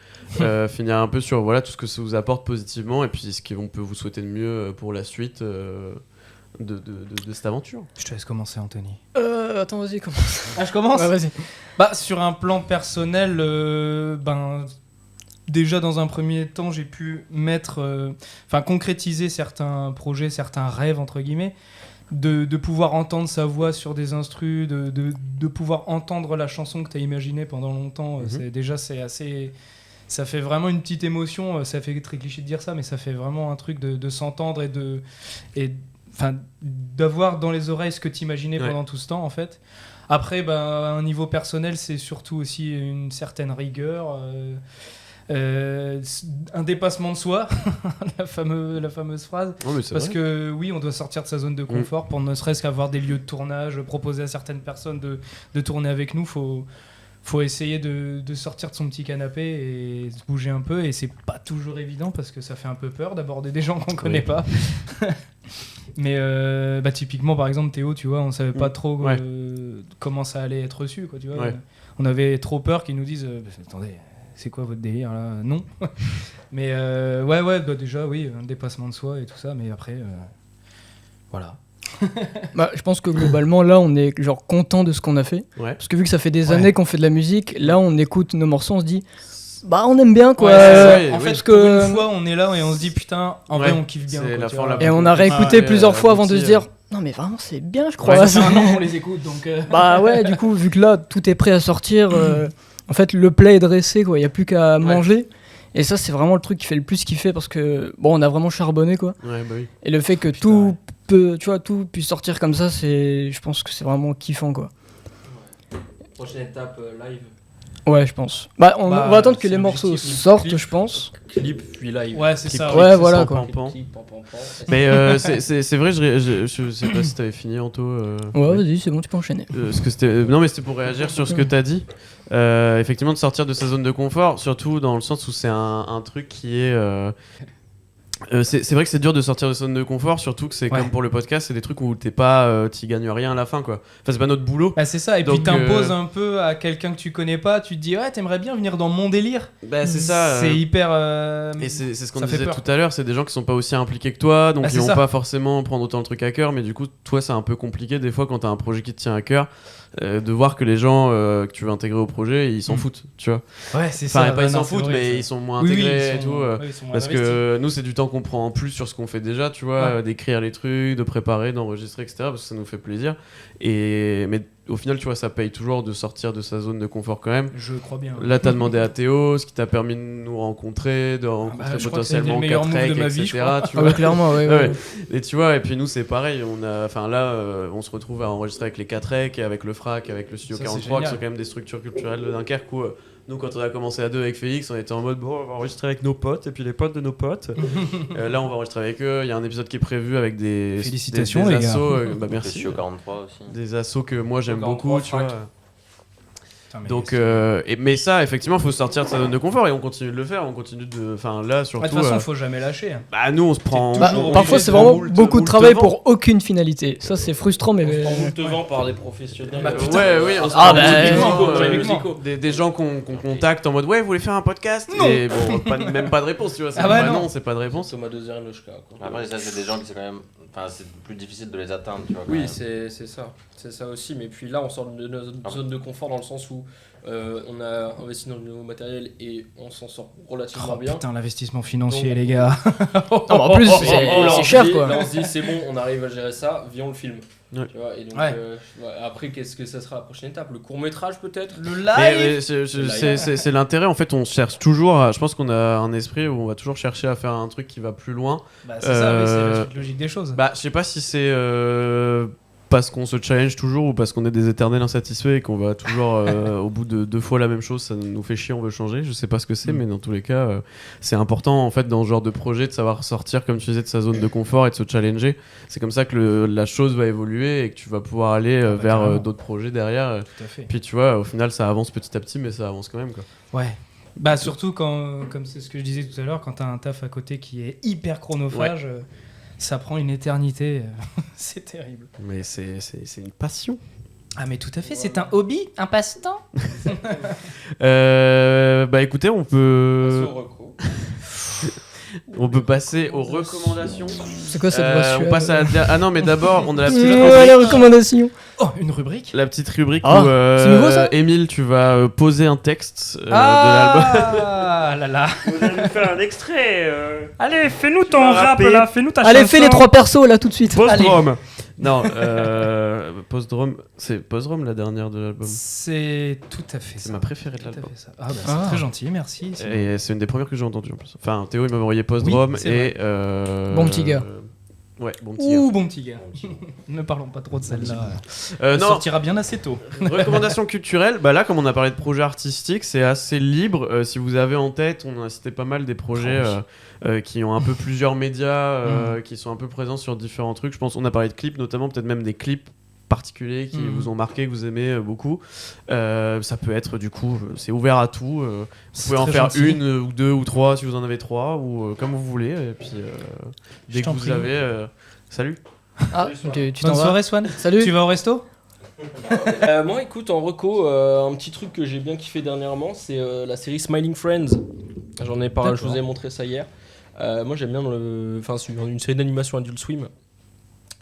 Finir un peu sur voilà, tout ce que ça vous apporte positivement et puis ce qu'on peut vous souhaiter de mieux pour la suite de cette aventure. Je te laisse commencer, Anthony. Attends, vas-y, commence. Ah, je commence? Ouais, vas-y. Bah, sur un plan personnel, déjà dans un premier temps, j'ai pu concrétiser certains projets, certains rêves, entre guillemets, de pouvoir entendre sa voix sur des instrus, de pouvoir entendre la chanson que tu as imaginée pendant longtemps. C'est assez... Ça fait vraiment une petite émotion, ça fait très cliché de dire ça, mais ça fait vraiment un truc de s'entendre et d'avoir dans les oreilles ce que tu imaginais pendant tout ce temps, en fait. Après, à un niveau personnel, c'est surtout aussi une certaine rigueur, un dépassement de soi, la fameuse phrase. Oh, mais c'est Parce vrai. que oui, on doit sortir de sa zone de confort pour ne serait-ce qu'avoir des lieux de tournage, proposer à certaines personnes de tourner avec nous. Faut essayer de sortir de son petit canapé et se bouger un peu, et c'est pas toujours évident parce que ça fait un peu peur d'aborder des gens qu'on connaît pas. Mais typiquement, par exemple, Théo, tu vois, on savait pas trop comment ça allait être reçu, quoi, tu vois. Ouais. On avait trop peur qu'ils nous disent attendez, c'est quoi votre délire là? Non. Mais déjà oui, un dépassement de soi et tout ça, mais après voilà. Je pense que globalement, là, on est genre content de ce qu'on a fait. Ouais. Parce que vu que ça fait des Ouais. années qu'on fait de la musique, là, on écoute nos morceaux, on se dit, on aime bien, quoi. Ouais, c'est ça. ouais, En oui. fait, parce pour que- une fois, on est là et on se dit putain, en vrai, on kiffe bien. c'est quoi, la tu fin, vois. la Et on a réécouté plusieurs fois avant de se abouti, dire, non, mais vraiment, c'est bien, je crois. Ça fait un an qu'on les écoute, donc. Bah ouais, du coup, vu que là, tout est prêt à sortir, en fait, le plat est dressé, quoi. Il n'y a plus qu'à manger. Et ça, c'est vraiment le truc qui fait le plus kiffer parce que, on a vraiment charbonné, quoi. Ouais, bah oui. Et le fait que tout puisse sortir comme ça, je pense que c'est vraiment kiffant, quoi. Prochaine étape live. Ouais, je pense. On va attendre que c'est les morceaux l'objectif, le sortent, clip. je pense. clip puis live. Ouais, c'est ça. Ouais, oui, voilà, c'est quoi. ça. Pan. Clip, pan, pan, pan. Mais c'est vrai, je sais pas si t'avais fini, Anto. Ouais, vas-y, c'est bon, tu peux enchaîner. Parce que non, mais c'était pour réagir sur ce que t'as dit. Effectivement, de sortir de sa zone de confort, surtout dans le sens où c'est un truc qui est. C'est vrai que c'est dur de sortir de sa zone de confort, surtout que c'est Ouais. comme pour le podcast, c'est des trucs où t'y gagnes rien à la fin, quoi. Enfin, c'est pas notre boulot. Bah, c'est ça, et Donc, puis t'imposes un peu à quelqu'un que tu connais pas, tu te dis ouais, t'aimerais bien venir dans mon délire. Bah, c'est ça. C'est hyper. Et c'est ce qu'on ça fait disait peur. tout à l'heure, c'est des gens qui sont pas aussi impliqués que toi, donc Bah, ils c'est vont ça. pas forcément prendre autant le truc à cœur, mais du coup, toi, c'est un peu compliqué des fois quand t'as un projet qui te tient à cœur, de voir que les gens que tu veux intégrer au projet, ils s'en foutent, tu vois. Ouais, c'est Enfin, ça. pas ouais, ils s'en non, c'est foutent, vrai, mais ça. ils sont moins Oui, oui, intégrés ils et sont- tout. ouais, ils sont moins Parce investis. que nous, c'est du temps qu'on prend en plus sur ce qu'on fait déjà, tu vois, Ouais. d'écrire les trucs, de préparer, d'enregistrer, etc. Parce que ça nous fait plaisir. Mais au final, tu vois, ça paye toujours de sortir de sa zone de confort quand même. Je crois bien. Là, t'as demandé à Théo, ce qui t'a permis de nous rencontrer, de rencontrer je crois que ça a été potentiellement le meilleur move Catrec, de ma vie, etc. je crois. Tu Ah, vois. bah, clairement, ouais. Ouais. Et tu vois, et puis nous, c'est pareil. Enfin là, on se retrouve à enregistrer avec les Catrec, et avec le FRAC, avec le Studio Ça, c'est 43, qui génial. sont quand même des structures culturelles de Dunkerque où nous, quand on a commencé à deux avec Félix, on était en mode bon, on va enregistrer avec nos potes et puis les potes de nos potes. Là, on va enregistrer avec eux. Il y a un épisode qui est prévu avec des Félicitations, des les gars. assos. Bah, Le merci. Studio 43 aussi. Des assos que moi j'aime 43, beaucoup, tu Frac. vois. Putain, mais Donc, c'est- mais ça, effectivement, faut sortir de sa zone de confort et on continue de le faire. On continue de. Enfin, là, Ouais, surtout. de toute façon, faut jamais lâcher. hein. Bah, nous, on se prend. Bah, toujours parfois, obligé c'est de vraiment moult- beaucoup de moult travail vent. pour aucune finalité. Ça, c'est frustrant, mais. On se prend moult vent par des professionnels. Bah, putain. Ouais, oui, on se Ah, prend bah, moult vent, musicaux, ouais, musicaux. des gens qu'on contacte en mode ouais, vous voulez faire un podcast? Non. Et bon, même pas de réponse, tu vois. C'est Ah bah bah non. non, c'est pas de réponse. Thomas Dezernochka. Après, ça, c'est des gens qui c'est quand même. Enfin, c'est plus difficile de les atteindre, tu vois. quand Oui, même. c'est ça. C'est ça aussi. Mais puis là, on sort de notre zone de confort dans le sens où on a investi dans du nouveau matériel et on s'en sort relativement Oh bien. putain, l'investissement financier, Donc- les gars. Non, mais en plus, Là, c'est on cher, se dit- quoi. Là, on se dit, c'est bon, on arrive à gérer ça, viens, on le filme. Ouais. Tu vois, et donc, Ouais. après, qu'est-ce que ça sera la prochaine étape? Le court-métrage, peut-être? Le Mais, live. c'est l'intérêt, en fait, on cherche toujours. Je pense qu'on a un esprit où on va toujours chercher à faire un truc qui va plus loin. Bah, c'est ça, oui, c'est la Euh, suite logique des choses. Bah, je sais pas si c'est parce qu'on se challenge toujours ou parce qu'on est des éternels insatisfaits et qu'on va toujours au bout de 2 fois la même chose, ça nous fait chier, on veut changer. Je sais pas ce que c'est, mais dans tous les cas, c'est important en fait dans ce genre de projet de savoir sortir, comme tu disais, de sa zone de confort et de se challenger. C'est comme ça que la chose va évoluer et que tu vas pouvoir aller bah, vers carrément. d'autres projets derrière. Tout à fait. Puis tu vois, au final, ça avance petit à petit, mais ça avance quand même, quoi. Ouais. Bah surtout quand, comme c'est ce que je disais tout à l'heure, quand t'as un taf à côté qui est hyper chronophage, ça prend une éternité. C'est terrible. Mais c'est une passion. Ah mais tout à fait, c'est un hobby, un passe-temps. Bah écoutez, on peut passer aux recommandations. C'est quoi cette voix On suave passe à ah non, mais d'abord on a la petite Ouais, les recommandations. Oh, une rubrique. La petite rubrique Ah, où c'est nouveau, ça Émile, tu vas poser un texte de l'album. Ah là là. Vous allez nous faire un extrait. Allez, fais-nous ton vas rap rapper. là, fais-nous ta Allez, chanson. fais les 3 persos là tout de suite. Post-Drome. Non, Post-Drome, c'est Post-Drome la dernière de l'album. C'est tout à fait C'est ça. ma préférée de Tout à l'album. fait ça. Ah bah c'est Ah. très gentil, merci. Et c'est une des premières que j'ai entendues en plus. Enfin, Théo il m'a envoyé Post-Drome Oui, c'est et. Bon petit gars. Ouais, bon petit gars. Ouh, bon petit gars. Ne parlons pas trop de celle-là. Non, Elle sortira bien assez tôt. recommandations culturelles, bah là comme on a parlé de projets artistiques, c'est assez libre. Si vous avez en tête, on a cité pas mal des projets qui ont un peu plusieurs médias, qui sont un peu présents sur différents trucs. Je pense on a parlé de clips notamment, peut-être même des clips particuliers qui vous ont marqué, que vous aimez beaucoup. Ça peut être du coup, c'est ouvert à tout. Vous pouvez en très faire gentil. une ou deux ou trois si vous en avez trois ou comme vous voulez. Et puis dès que t'en vous prie. avez, salut. Ah, tu t'en Bonne vas. soirée Swan. Salut. Tu vas au resto? Moi, écoute, en reco, un petit truc que j'ai bien kiffé dernièrement, c'est la série Smiling Friends. J'en ai parlé, je vous ai montré ça hier. Moi, j'aime bien c'est une série d'animation Adult Swim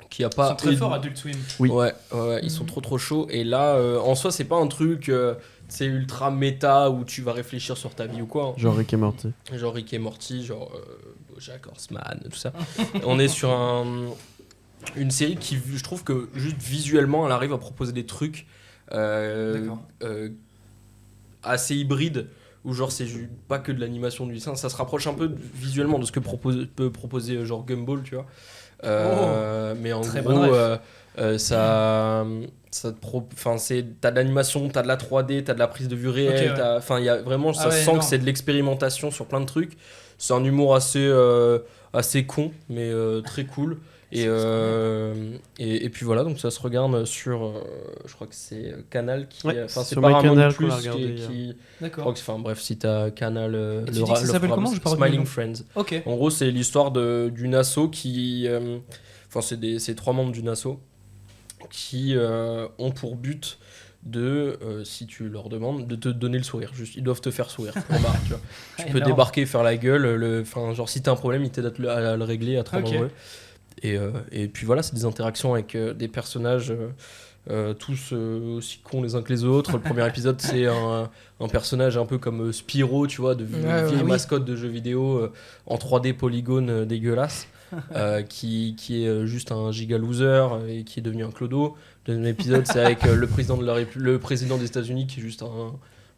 qui a Ils pas. sont très forts Adult Swim. Oui. Ouais, ils sont trop chauds. Et là, en soi, c'est pas un truc, c'est ultra méta où tu vas réfléchir sur ta vie ou quoi. Hein. Genre Rick et Morty. Genre Rick et Morty, genre BoJack Horseman, tout ça. On est sur une série qui, je trouve que juste visuellement, elle arrive à proposer des trucs D'accord. assez hybrides, où genre c'est pas que de l'animation du dessin, ça se rapproche un peu visuellement de ce que peut proposer genre Gumball, tu vois. Mais en Très bonne gros, ref. t'as de l'animation, t'as de la 3D, t'as de la prise de vue réelle. Ok, ouais. Il y a vraiment, ça Ah ouais, sent énorme. que c'est de l'expérimentation sur plein de trucs. C'est un humour assez con, mais très cool. Et puis voilà, donc ça se regarde sur, je crois que c'est Canal qui, Ouais, c'est sur Paramount MyCanal Plus qu'on a regardé, je D'accord. crois que, enfin bref, si t'as Canal, Et tu dis que ça s'appelle programme, comment? J'ai c'est pas retenu le Smiling nom. Friends. Ok. En gros, c'est l'histoire d'une asso qui, enfin c'est 3 membres d'une asso qui ont pour but de, si tu leur demandes, de te donner le sourire. Juste, ils doivent te faire sourire. Point barre, tu vois. Tu peux Énorme. débarquer, faire la gueule. Enfin, genre si t'as un problème, ils t'aident à le régler, à te rendre Ok. heureux. Et puis voilà, c'est des interactions avec des personnages tous aussi cons les uns que les autres. Le premier épisode, c'est un personnage un peu comme Spyro, tu vois, de Ouais, vieille oui. mascotte de jeux vidéo en 3D polygone dégueulasse. Qui est juste un giga loser et qui est devenu un clodo. Le deuxième épisode, c'est avec le président des États-Unis qui est juste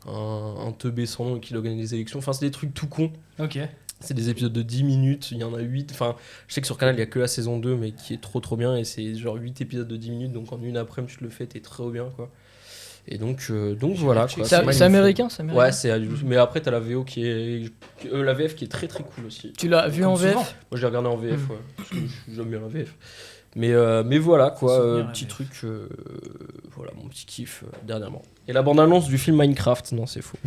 un teubé sans nom et qui doit gagner les élections. Enfin, c'est des trucs tout cons. Ok. C'est des épisodes de 10 minutes, il y en a 8. Enfin, je sais que sur Canal, il n'y a que la saison 2, mais qui est trop bien. Et c'est genre 8 épisodes de 10 minutes, donc en une après-midi, tu te le fais, t'es trop bien, quoi. Et donc voilà, quoi. C'est magnifique. américain, c'est américain. Ouais, c'est mais après, t'as la VO qui est. La VF qui est très cool aussi. Tu l'as vu en Comme souvent. VF? Moi, j'ai regardé en VF, ouais. Parce que j'aime bien la VF. Mais voilà, quoi. Souvenir, la Petit VF. truc. Voilà, mon petit kiff dernièrement. Et la bande-annonce du film Minecraft, non, c'est faux.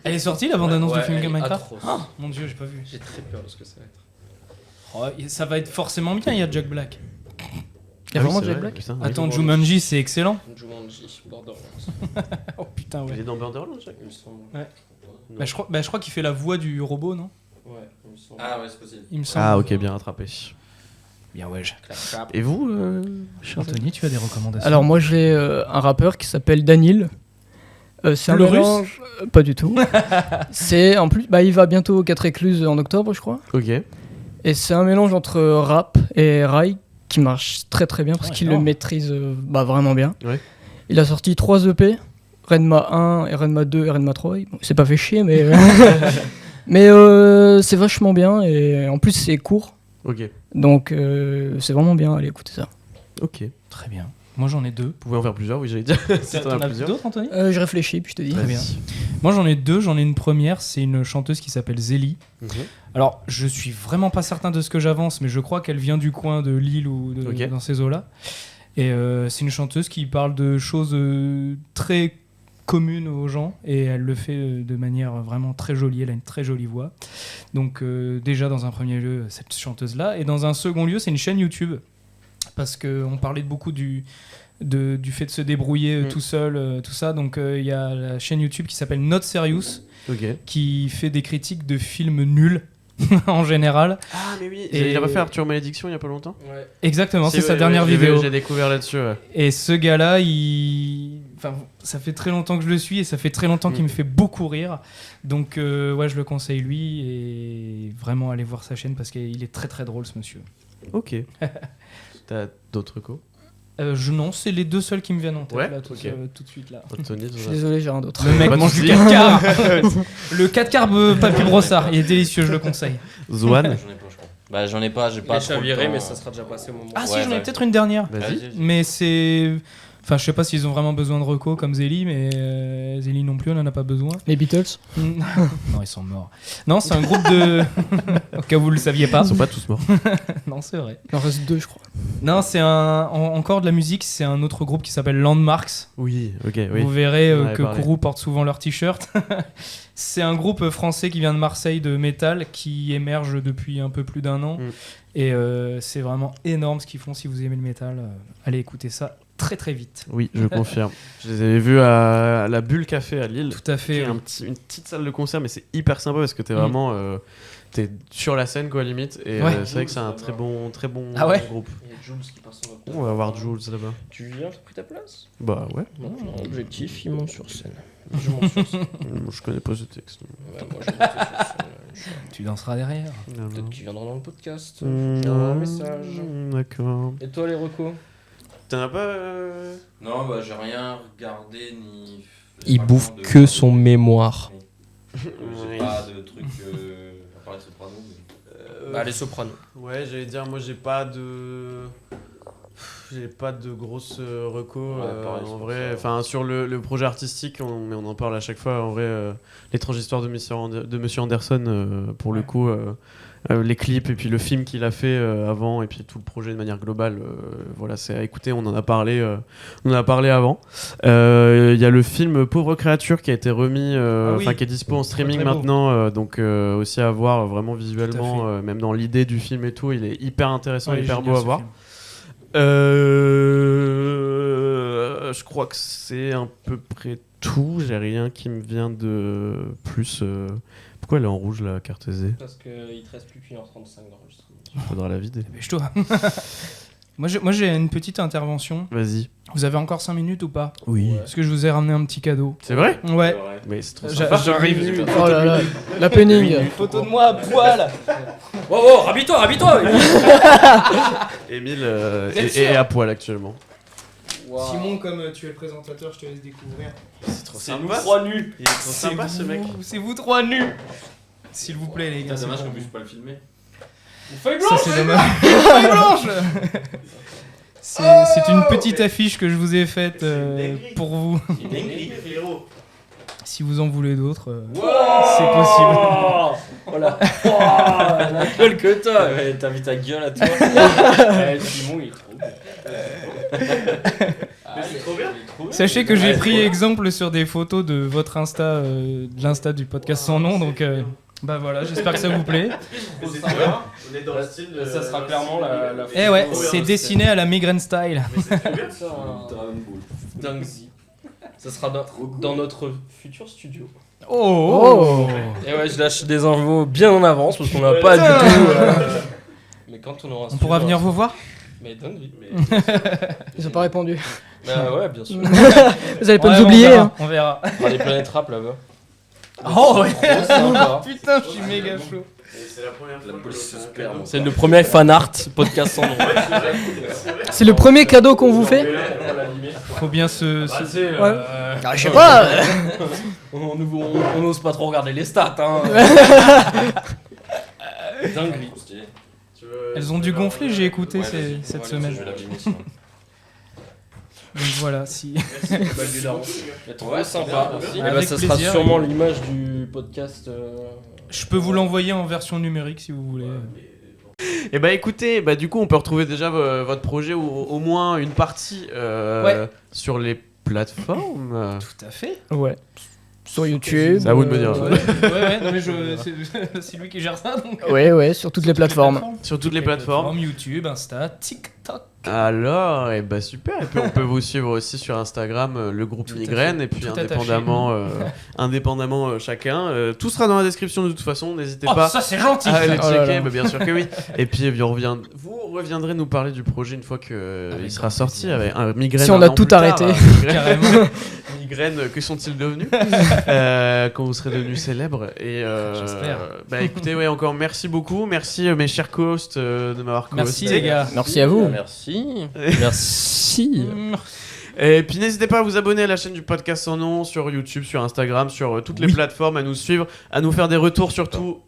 Elle est sortie la bande-annonce Ouais, du film elle est Minecraft? atroce. Oh, mon dieu, j'ai pas vu. J'ai très peur de ce que ça va être. Oh, ça va être forcément bien, il y a Jack Black. Il y a vraiment Jack Black? Attends, Jumanji, c'est excellent. Jumanji, Borderlands. Oh putain, Il est ouais. dans Borderlands, Jack. Il me semble. Ouais. Non. Je crois qu'il fait la voix du robot, non? Ouais, il me semble. Ah ouais, c'est possible. Il me semble. Ah, ok, bien rattrapé. Bien, ouais. Clap, clap. Et vous, cher Anthony, tu as des recommandations? Alors moi j'ai un rappeur qui s'appelle Danil. C'est un Le mélange... Pas du tout. C'est en plus, il va bientôt au 4 écluses en octobre, je crois. Ok. Et c'est un mélange entre rap et rail qui marche très très bien parce Ouais, qu'il le énorme. maîtrise vraiment bien. Ouais. Il a sorti 3 EP, Renma 1, et Renma 2 et Renma 3. Bon, c'est pas fait chier, mais mais c'est vachement bien et en plus c'est court, Ok. donc c'est vraiment bien. Allez écoutez ça. Ok. Vous Très bien. Moi, j'en ai deux. pouvez en faire plusieurs, oui, j'allais dire. Si t'en T'en as as plusieurs. d'autres, Anthony? Je réfléchis puis je te dis. Très bien. Moi, j'en ai deux. J'en ai une première, c'est une chanteuse qui s'appelle Zélie. Mhm. Alors, je suis vraiment pas certain de ce que j'avance, mais je crois qu'elle vient du coin de Lille ou Ok. dans ces eaux-là. Et c'est une chanteuse qui parle de choses très communes aux gens et elle le fait de manière vraiment très jolie. Elle a une très jolie voix. Donc, déjà, dans un premier lieu, cette chanteuse-là. Et dans un second lieu, c'est une chaîne YouTube. Parce qu'on parlait beaucoup du fait de se débrouiller tout seul, tout ça. Donc, il y a la chaîne YouTube qui s'appelle Not Serious, Ok. qui fait des critiques de films nuls en général. Ah, mais oui. Et- Il a pas fait Arthur Malédiction il y a pas longtemps. Ouais. Exactement, c'est Si, sa ouais, dernière ouais, j'ai vu, vidéo. J'ai découvert là-dessus. Ouais. Et ce gars-là, enfin, ça fait très longtemps que je le suis et ça fait très longtemps qu'il me fait beaucoup rire. Donc, ouais, je le conseille lui et vraiment aller voir sa chaîne parce qu'il est très très drôle ce monsieur. Ok. T'as d'autres recos? Non, c'est les deux seuls qui me viennent en tête Ouais, là, tout ok. tout de suite là. Anthony, Je suis désolé, j'ai rien d'autre. Le mec Pas de mange du soucis. 4 quarts. Le 4 quarts papy brossard, il est délicieux, je le conseille. Zoan. J'en ai pas, je crois. Bah, j'en ai pas, j'ai Il pas est trop le chaviré, temps. mais ça sera déjà passé au moment. Ah si, Ouais, j'en ai ouais. peut-être une dernière. Vas-y. Mais c'est... Enfin, je sais pas s'ils ont vraiment besoin de recos comme Zélie, mais Zélie non plus, on en a pas besoin. Les Beatles. Non, ils sont morts. Non, c'est un groupe de... Au cas où vous le saviez pas. Ils sont pas tous morts. Non, c'est vrai. Il en reste 2, je crois. Non, c'est encore de la musique, c'est un autre groupe qui s'appelle Landmarks. Oui, ok, oui. Vous verrez On en avait que parlé. Kourou porte souvent leur t-shirt. C'est un groupe français qui vient de Marseille de métal qui émerge depuis un peu plus d'1 an. Mm. Et c'est vraiment énorme ce qu'ils font. Si vous aimez le métal, allez écouter ça très très vite. Oui, je confirme. Je les avais vus à la Bulle Café à Lille. Tout à Qui est fait. une petite salle de concert, mais c'est hyper sympa parce que t'es vraiment t'es sur la scène quoi limite. Et Ouais. c'est vrai que c'est un très bon Ah ouais groupe. Il y a Jules qui passe son On va voir Jules là-bas. Tu viens, t'as pris ta place? Bah ouais, Non, objectif, il monte sur scène. Je monte sur scène. je connais pas ce texte. Ouais, moi, je vais monter sur scène. Tu danseras derrière. Peut-être qu'il viendra dans le podcast. Mmh, J'ai un message. D'accord. Et toi, les recos? T'en as pas Non, bah, j'ai rien regardé ni. Il bouffe que son mémoire. J'ai pas de truc à part les Sopranos. Bah, les Sopranos. Ouais, j'allais dire, moi j'ai pas de grosses recos Ouais, pareil, en c'est vrai. pour ça. Enfin, sur le projet artistique, mais on en parle à chaque fois. En vrai, l'étrange histoire de Monsieur Anderson, pour le coup, les clips et puis le film qu'il a fait avant et puis tout le projet de manière globale, voilà, c'est à écouter. On en a parlé avant. Il y a le film Pauvre créature qui a été remis, oui. qui est dispo en streaming Très beau. maintenant, donc aussi à voir vraiment visuellement, même dans l'idée du film et tout, il est hyper intéressant, Ouais, hyper génial, beau à ce voir. film. Je crois que c'est à peu près tout. J'ai rien qui me vient de plus. Pourquoi elle est en rouge la carte SD? Parce qu'il te reste plus qu'1h35 d'enregistrement. Faudra la vider. Dépêche-toi. Moi, j'ai une petite intervention. Vas-y. Vous avez encore 5 minutes ou pas? Oui. Parce que je vous ai ramené un petit cadeau. C'est vrai? Ouais. Mais c'est trop J'a- sympa. J'arrive. Oh là là, l'happening. Une photo de moi à poil. Oh, rhabille-toi Émile Bien est sûr. à poil actuellement. Simon, comme tu es le présentateur, je te laisse découvrir. C'est trop C'est nous 3 nus. Il est trop sympa ce mec. C'est vous 3 nus. S'il vous plaît, les gars. C'est dommage c'est qu'on bon. puisse pas le filmer. Une feuille Ça, blanche. c'est dommage. Feuille blanche. C'est une petite affiche que je vous ai faite pour vous. Si vous en voulez d'autres, c'est possible. Voilà. La gueule que t'as. Ouais, t'as vu ta gueule à toi. Simon, il est trop beau. C'est trop bien. Sachez que j'ai pris exemple sur des photos de votre Insta, de l'Insta du podcast sans nom, donc bah voilà, j'espère que ça vous plaît. On est dans le style de. Ça sera clairement la Eh ouais, c'est dessiné à la Migraine Style. Dinguezy. Ça sera dans notre futur studio. Oh, Et ouais, je lâche des infos bien en avance parce qu'on n'a pas du tout. Mais quand on aura. On pourra venir vous voir? Mais dinguerie. Ils ont pas répondu. Bah ouais, bien sûr. Vous allez pas Ouais, nous oublier. on verra, Hein. on verra. On fera des planètes rap là-bas. Oh ouais. Trop sympa. Putain, je suis méga chaud. C'est la première fois. C'est le premier fan art podcast sans nom. C'est le premier cadeau qu'on vous fait. Faut bien se. Je sais pas. On n'ose pas trop regarder les stats, hein. Dinguerie. Elles ont dû gonfler, j'ai écouté cette semaine. Je vais l'abîmer, sinon. Donc voilà, si. Trop sympa. Et bah, Avec ça sera plaisir. sûrement l'image du podcast. Je peux vous l'envoyer en version numérique si vous voulez. Et bah écoutez, bah du coup on peut retrouver déjà votre projet ou au moins une partie Ouais. sur les plateformes. Tout à fait. Ouais. Sur YouTube. C'est à vous de me dire. Ouais, non mais c'est lui qui gère ça donc. Ouais, sur toutes les plateformes. Sur toutes les plateformes. YouTube, Insta, TikTok. Alors, et bah super. Et puis on peut vous suivre aussi sur Instagram, le groupe Tout à Migraine, fait. et puis Tout indépendamment chacun. Tout sera dans la description de toute façon. N'hésitez Oh, pas ça c'est gentil. à aller Oh là checker. là. Bah, bien sûr que oui. Et puis vous reviendrez nous parler du projet une fois que Avec il sera grand sorti. plaisir. Avec un Migraine. Si on un a an tout plus tard, arrêté. Carrément. Migraine, que sont-ils devenus quand vous serez devenus célèbres et J'espère. bah écoutez, ouais, encore merci beaucoup, merci mes chers co-hosts de m'avoir Merci co-hosté. les gars. Merci à vous. Merci. Merci. Et puis n'hésitez pas à vous abonner à la chaîne du podcast sans nom sur YouTube, sur Instagram, sur toutes les plateformes, à nous suivre, à nous faire des retours surtout,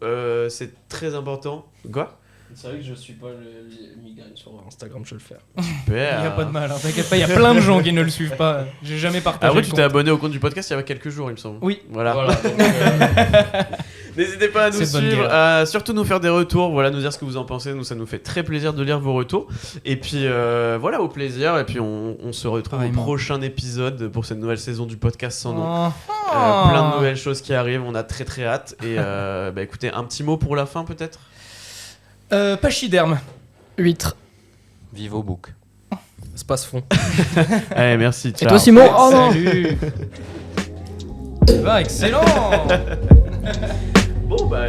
c'est très important. Quoi? C'est vrai que je suis pas le migraine sur Instagram, je vais le faire. Super. Il n'y a pas de mal, hein, t'inquiète pas, il y a plein de gens qui ne le suivent pas. J'ai jamais partagé. Après, le tu compte. t'es abonné au compte du podcast il y a quelques jours, il me semble. Oui. Voilà. Voilà. Donc, N'hésitez pas à nous C'est bonne suivre, guerre. à surtout nous faire des retours, voilà, nous dire ce que vous en pensez. Nous, ça nous fait très plaisir de lire vos retours. Et puis voilà, au plaisir. Et puis on se retrouve Pareillement. au prochain épisode pour cette nouvelle saison du podcast sans nom. Ah. Plein de nouvelles choses qui arrivent, on a très très hâte. Et bah écoutez, un petit mot pour la fin peut-être. Pachyderme. Huître. Vivo Book. Espace fond. Allez, merci. Et Ciao. toi Simon? Oh non. Salut. Excellent. Bon bah